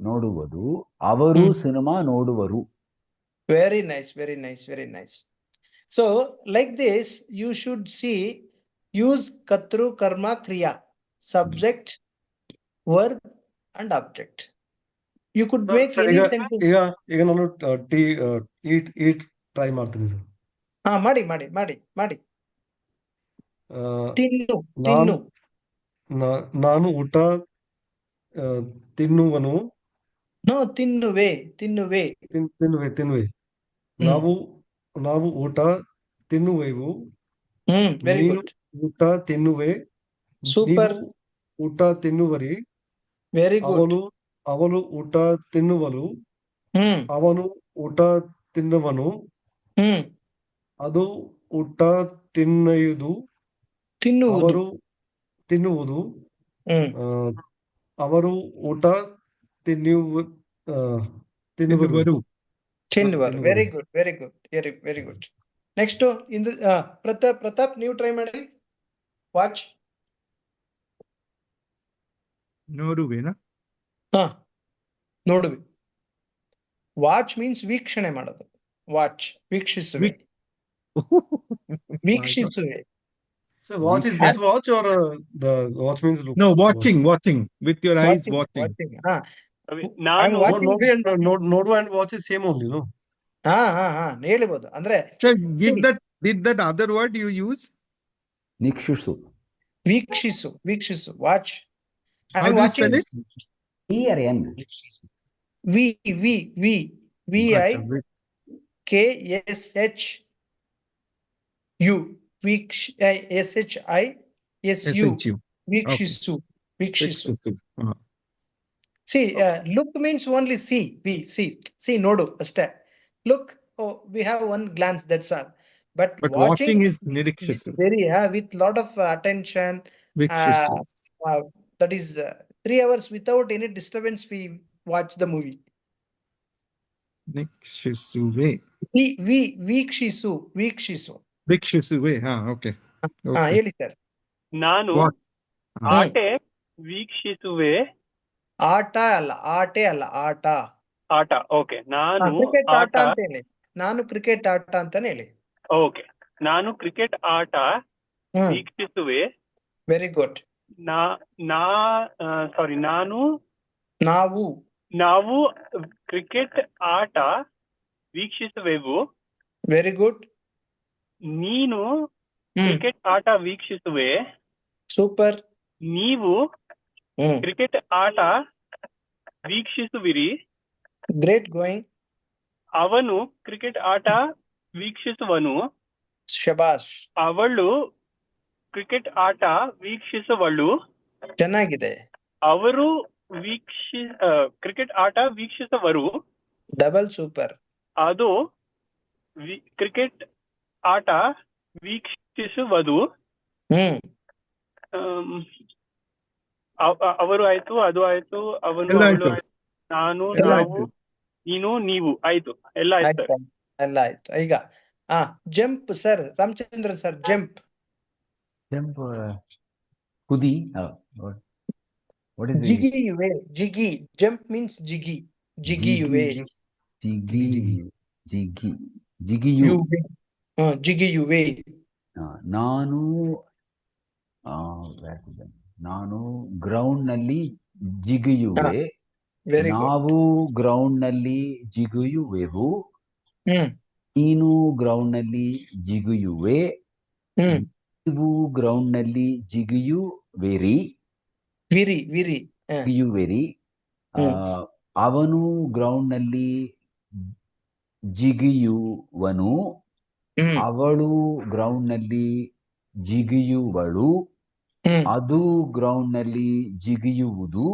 ನೋಡುವುದು. ಅವರು ಸಿನಿಮಾ ನೋಡುವರು. Very nice. So like this you should see use ಕರ್ತೃ ಕರ್ಮ ಕ್ರಿಯಾ, subject, verb and object. You could make any sentence. ಈಗ ನಾನು ಈಟ್ ಟ್ರೈ ಮಾಡ್ತೀನಿ ಸರ್. ಮಾಡಿ. ತಿನ್ನು. ನಾನು ಊಟ ತಿನ್ನುವನು. ತಿನ್ನುವೆ. ನಾವು ಊಟ ತಿನ್ನುವೆವು. ವೆರಿ ನೀನು ಗುಡ್. ಊಟ ತಿನ್ನುವೆ. ಸೂಪರ್. ನೀವು ಊಟ ತಿನ್ನುವರಿ. Very good. ಅವಳು ಊಟ ತಿನ್ನುವಳು. ಅವನು ಊಟ ತಿನ್ನುವನು. ಅದು ಊಟ ತಿನ್ನುವುದು. ಅವರು ತಿನ್ನುವುದು. ಅವರು ಊಟ ತಿನ್ನುವರು. Very good. ನೆಕ್ಸ್ಟ್ ಪ್ರತಾಪ್ ನೀವು ಟ್ರೈ ಮಾಡಿ. ವಾಚ್. ನೋಡುವೆನಾ? ನೋಡುವೆ. ವಾಚ್ ಮೀನ್ಸ್ ವೀಕ್ಷಣೆ ಮಾಡೋದು. ವಾಚ್ ವೀಕ್ಷಿಸುವೆ. ವೀಕ್ಷಿಸುವೆ. So watch is this watch or the watch means look? No, watching with your eyes watching. ನಾನು ನೋಡು and watch is same only, no? ಹೇಳ್ಬೋದು ಅಂದ್ರೆ Sir, did that other word you use? ನಿಕ್ಷಿಸು. ವೀಕ್ಷಿಸು watch. How do you spell it? E or N? VIKSHU SHISU ವೀಕ್ಷಿಸು. See, look means only see. See ನೋಡು ಅಷ್ಟೇ. Look, we have one glance, that's all. But watching is nirikshisu. Very with lot of attention. Vikshisu. That is 3 hours without any disturbance we watch the movie. Nikshisuve. ವೀಕ್ಷಿಸು. Vikshisuve. Okay. ಹೇಳಿ ಸರ್. ನಾನು ಆಟೆ ವೀಕ್ಷಿಸುವೆ. ಆಟೆ ಅಲ್ಲ ಆಟ. ಓಕೆ. ನಾನು ಕ್ರಿಕೆಟ್ ಆಟ ಅಂತ ಹೇಳಿ. ನಾನು ಕ್ರಿಕೆಟ್ ಆಟ ಅಂತಾನೆ ಹೇಳಿ. ಓಕೆ. ನಾನು ಕ್ರಿಕೆಟ್ ಆಟ ವೀಕ್ಷಿಸುವೆ. Very good. ನಾವು ಕ್ರಿಕೆಟ್ ಆಟ ವೀಕ್ಷಿಸುವೆವು. Very good. ನೀನು ಕ್ರಿಕೆಟ್ ಆಟ ವೀಕ್ಷಿಸುವೆ. ಸೂಪರ್. ನೀವು ಕ್ರಿಕೆಟ್ ಆಟ ವೀಕ್ಷಿಸುವಿರಿ. Great going. ಅವನು ಕ್ರಿಕೆಟ್ ಆಟ ವೀಕ್ಷಿಸುವನು. ಶಬಾಷ್. ಅವಳು ಕ್ರಿಕೆಟ್ ಆಟ ವೀಕ್ಷಿಸುವಳು. ಚೆನ್ನಾಗಿದೆ. ಅವರು ಕ್ರಿಕೆಟ್ ಆಟ ವೀಕ್ಷಿಸುವರು. Double super. ಅದು ಕ್ರಿಕೆಟ್ ಆಟ ವೀಕ್ಷಿಸುವುದು. ಅವರು ಆಯ್ತು, ಅದು ಆಯ್ತು, ಅವನು, ಅವಳು, ನಾನು, ನಾವು, ನೀನು, ನೀವು, ಆಯ್ತು, ಎಲ್ಲ ಆಯ್ತು. ಈಗ jump sir, Ramachandra sir. Jump ಕುದಿ. ಜಿಗಿಯುವೆ. ಜಂಪ್ ಮೀನ್ಸ್ ಜಿಗಿಯುವೆ. ಜಿಗಿಯುವೆ. ನಾನು ಗ್ರೌಂಡ್ ನಲ್ಲಿ ಜಿಗಿಯುವೆ. ನಾವು ಗ್ರೌಂಡ್ ನಲ್ಲಿ ಜಿಗಿಯುವೆವು. ನೀನು ಗ್ರೌಂಡ್ ನಲ್ಲಿ ಜಿಗಿಯುವೆ. ನೀವು ಗ್ರೌಂಡ್ ನಲ್ಲಿ ಜಿಗಿಯುವೆರಿ. ಅವನು ಗ್ರೌಂಡ್ ನಲ್ಲಿ ಜಿಗಿಯುವನು. ಅವಳು ಗ್ರೌಂಡ್ ನಲ್ಲಿ ಜಿಗಿಯುವಳು. ಅದು ಗ್ರೌಂಡ್ ನಲ್ಲಿ ಜಿಗಿಯುವುದು.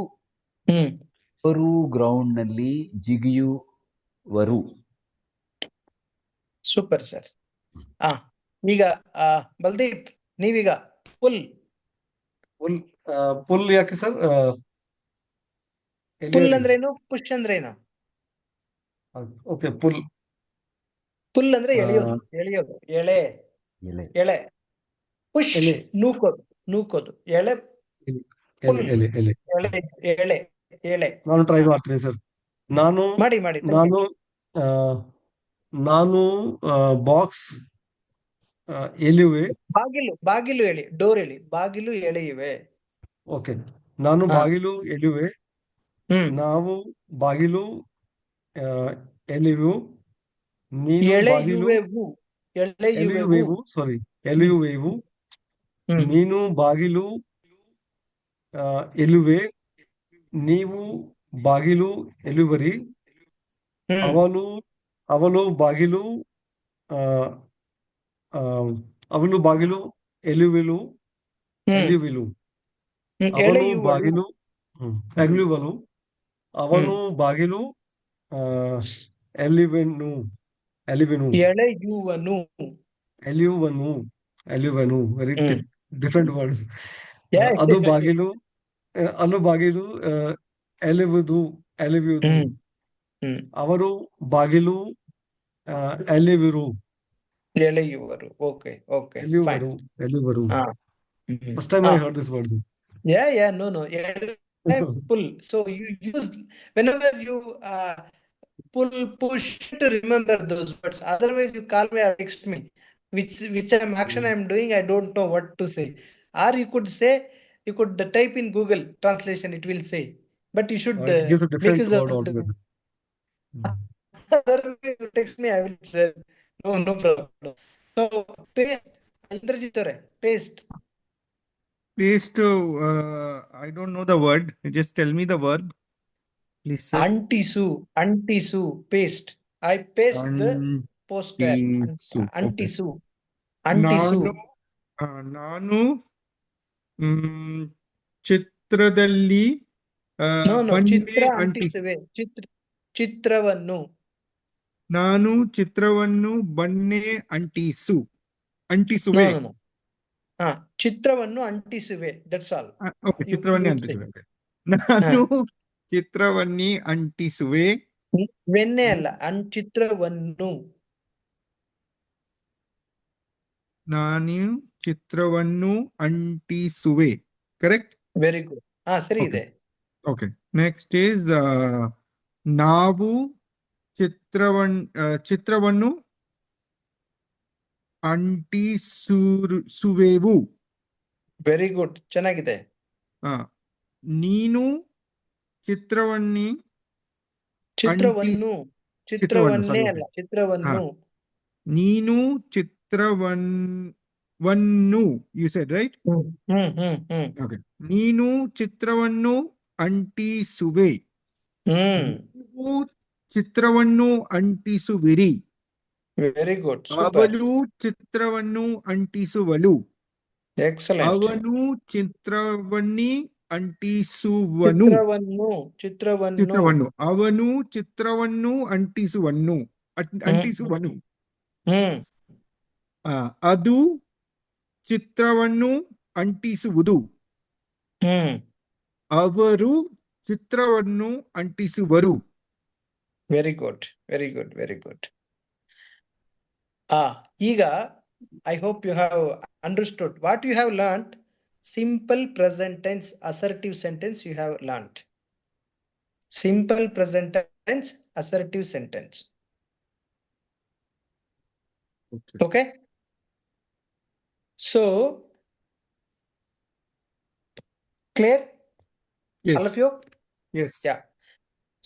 ಅವರು ಗ್ರೌಂಡ್ ನಲ್ಲಿ ಜಿಗಿಯುವರು. Super sir. ಈಗ ಬಲ್ದೀಪ್, ನೀವೀಗ ಪುಲ್ ಯಾಕೆ ಸರ್? ಪುಲ್ ಅಂದ್ರೇನು? ಪುಷ್ ಅಂದ್ರೇನು? ಓಕೆ. ಪುಲ್ ಅಂದ್ರೆ ಎಳೆಯೋದು. ಎಳೆ. ಪುಷ್ ನೂಕೋದು. ಎಳೆ. ನಾನು ಟ್ರೈ ಮಾಡ್ತೀನಿ ಸರ್. ಮಾಡಿ. ನಾನು ಬಾಕ್ಸ್ ಎಳೆಯುವೆ. ಬಾಗಿಲು ಹೇಳಿ. ಡೋರ್ ಹೇಳಿ. ಬಾಗಿಲು ಎಳೆಯುವೆ. ಓಕೆ. ನಾನು ಬಾಗಿಲು ಎಳೆಯುವೆ. ನಾವು ಬಾಗಿಲು ಎಳೆಯುವೆವು. ನೀನು ಬಾಗಿಲು ಎಳೆಯುವೆವು. ನೀನು ಬಾಗಿಲು ಎಳೆಯುವೆ. ನೀವು ಬಾಗಿಲು ಎಳೆಯುವಿರಿ. ಅವಳು ಬಾಗಿಲು ಎಳೆಯುವಳು. ಅವನು ಬಾಗಿಲು ಎಳೆಯುವಳು. ಅವನು ಬಾಗಿಲು ಎಳೆಯುವನು. Very different words. ಅದು ಬಾಗಿಲು ಎಳೆಯುವುದು. ಅವರು ಬಾಗಿಲು ಎಳೆಯುವರು. Okay. First time I heard this word. No. Pull. So you use whenever you pull, push to remember those words. Otherwise you call me or text me. which action I'm doing, I don't know what to say. Or you could say, you could type in Google translation, it will say. But you should It gives a make different use of word it. altogether. Other way you text me, I will say, no problem. So paste, Indrajit avare, paste. Paste, I don't know the word. Just tell me the verb, please, sir. Antisu, paste. I paste the poster. Antisu. ನಾನು ಚಿತ್ರದಲ್ಲಿ ಚಿತ್ರ ಅಂಟಿಸುವೆ. ಚಿತ್ರವನ್ನು. ನಾನು ಚಿತ್ರವನ್ನು ಅಂಟಿಸುವೆ. ಚಿತ್ರವನ್ನು ಅಂಟಿಸುವೆ. That's all. ಓಕೆ, ಚಿತ್ರವನ್ನೇ ಅಂಟಿಸುವೆ. ನಾನು ಚಿತ್ರವನ್ನೇ ಅಂಟಿಸುವೆ. ವೆನ್ನೆ ಅಲ್ಲ, ಚಿತ್ರವನ್ನು. ನಾನು ಚಿತ್ರವನ್ನು ಅಂಟಿಸುವೆ. ಕರೆಕ್ಟ್? Very good. ಸರಿ ಇದೆ. ಓಕೆ, ನೆಕ್ಸ್ಟ್ ಈಸ್ ನಾವು ಚಿತ್ರವನ್ನು ಅಂಟಿಸುವೆವು. ವೆರಿ ಗುಡ್, ಚೆನ್ನಾಗಿದೆ. ನೀನು ಚಿತ್ರವನ್ನೇ ಅಲ್ಲ, ಚಿತ್ರವನ್ನು. ನೀನು ಚಿತ್ರವನ್ನು, ಯು ಸೆಡ್ ರೈಟ್? ಓಕೆ, ನೀನು ಚಿತ್ರವನ್ನು ಅಂಟಿಸುವೆ. ನೀವು ಚಿತ್ರವನ್ನು ಅಂಟಿಸುವಿರಿ. Very good. ಅವಳು ಚಿತ್ರವನ್ನು ಅಂಟಿಸುವಳು. ಎಕ್ಸಲೆಂಟ್. ಅವನು ಚಿತ್ರವನ್ನೇ ಅಂಟಿಸುವನು. ಚಿತ್ರವನ್ನು. ಅವನು ಚಿತ್ರವನ್ನು ಅಂಟಿಸುವನು. ಅದು ಚಿತ್ರವನ್ನು ಅಂಟಿಸುವುದು. ಅವರು ಚಿತ್ರವನ್ನು ಅಂಟಿಸುವರು. Very good. ಈಗ I hope you have understood what you have learned. Simple present tense assertive sentence you have learned. Simple present tense assertive sentence. Okay. So clear? Yes. All of you? Yes. Yeah.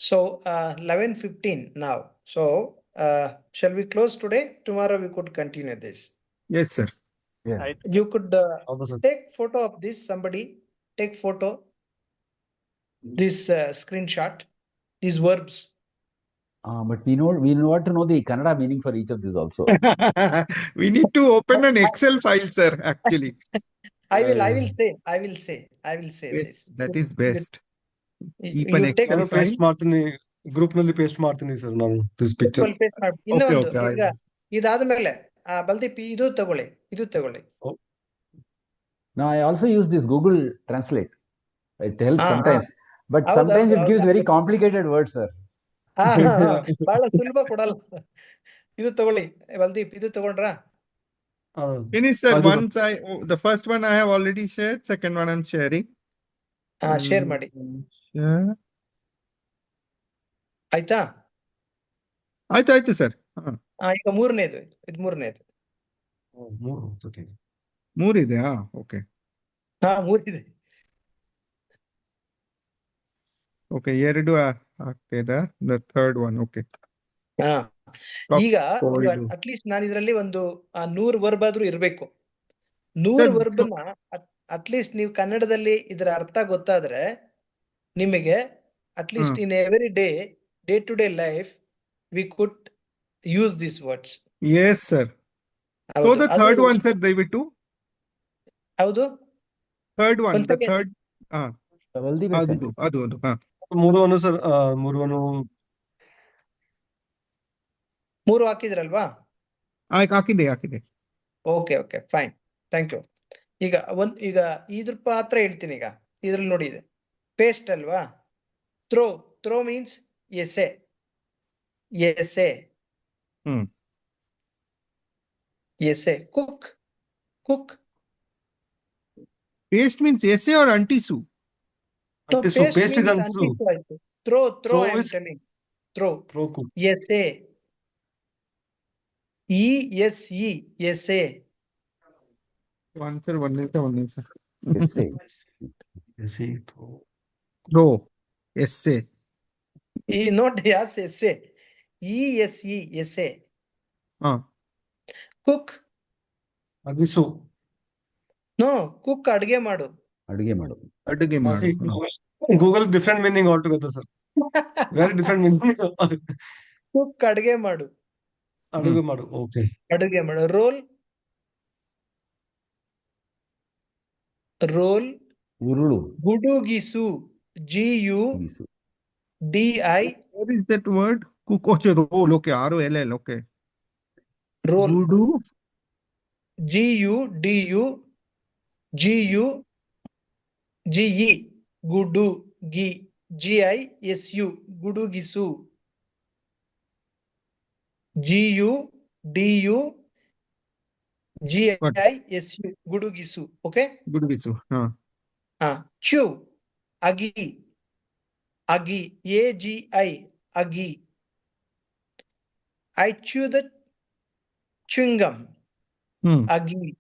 So 11:15 now. So shall we close today? Tomorrow we could continue this. Yes, sir. Yeah. You could take photo of this. Somebody take photo. This screenshot. These verbs. But we want to know the Kannada meaning for each of these also. We need to open an Excel file, sir. Actually, I will say yes, this. that is best. Keep You an take Excel file. Paste ಮಾಡ್ತೀನಿ, ಗ್ರೂಪ್ ನಲ್ಲಿ ಪೇಸ್ಟ್ ಮಾಡ್ತೀನಿ ಸರ್ ನಾನು ದಿಸ್ ಪಿಕ್ಚರ್. ಇನ್ನೊಂದು ಈಗ ಇದಾದ್ಮೇಲೆ ಬಲ್ದೀಪ್ ಇದು ತಗೊಳ್ಳಿ. No, I also use this Google Translate. It helps sometimes, but sometimes it gives very complicated words, sir. ಬಹಳ ಸುಲಭ ಕೊಡಲ್ಲ. ಇದು ತಗೊಳ್ಳಿ ಬಲ್ದೀಪ್, ಇದು ತಗೊಂಡ್ರಾ? Finish, sir. Once the first one I have already shared. Second one I'm sharing. Share ಮಾಡಿ. ಆಯ್ತಾ? ಆಯ್ತು ಸರ್. ಈಗ ಮೂರನೇದು. ಇದು ಮೂರನೇದು. ಮೂರಿದೆಯಾ? ಓಕೆ. ಮೂರಿದೆ. ಓಕೆ, ಎರಡು ಆಗ್ತಿದೆ. The third one. ಓಕೆ. ಈಗ ಅಟ್ಲೀಸ್ಟ್ ನಾನು ಇದರಲ್ಲಿ ಒಂದು 100 ವರ್ಬ್ ಆದ್ರೂ ಇರ್ಬೇಕು. 100 ವರ್ಬ್ ನ ಅಟ್ಲೀಸ್ಟ್ ನೀವು ಕನ್ನಡದಲ್ಲಿ ಇದರ ಅರ್ಥ ಗೊತ್ತಾದ್ರೆ ನಿಮಗೆ at least in every day to day life we could use this words. Yes, sir. So the third one, sir, ದಯವಿಟ್ಟು. ಹೌದು, third one. The third. ಅದು. ಮೂರವನು ಸರ್, ಮೂರವನು 3 ಹಾಕಿದ್ರಲ್ವಾ? ಹಾಕಿದೆ. Okay fine, thank you. ಈಗ ಇದ್ರ ಪಾತ್ರ ಹೇಳ್ತೀನಿ. ಈಗ ಇದ್ರಲ್ಲಿ ನೋಡಿ, ಇದೆ ಪೇಸ್ಟ್ ಅಲ್ವಾ? ಥ್ರೋ ಮೀನ್ಸ್ ಎಸೆ. Cook. Paste means essay or antisu? Paste is antisu. Throw I am telling. Throw. cook. Essay. ESE, essay. Answer one minute. Essay. Essay. Throw. Essay. Not yes, essay. ESE, essay. Cook. ಅಗಿಸು. No, cook ಅಡ್ಗೆ ಮಾಡು. ಅಡುಗೆ ಮಾಡು. ಅಡುಗೆ ಮಾಡು. Google different meaning altogether, sir. Very different meaning. Cook ಅಡ್ಗೆ ಮಾಡು. ಅಡುಗೆ ಮಾಡು. Okay. ಅಡುಗೆ ಮಾಡು. Roll. Roll. ಉರುಳು. ಗುಡುಗಿಸು. ಗೀಸು. GUDI. What is that word? Cook. Roll. Okay. ROLL. Okay. Roll. Gudu. GUDU. GE. Gudu. GISU. ಗುಡುಗಿಸು. GUDU. GISU. ಗುಡುಗಿಸು. Okay? ಗುಡುಗಿಸು. Chew. Agi. Agi. AGI. Agi. I chew the chewing gum. Agi.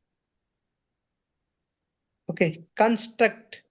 Okay. Construct.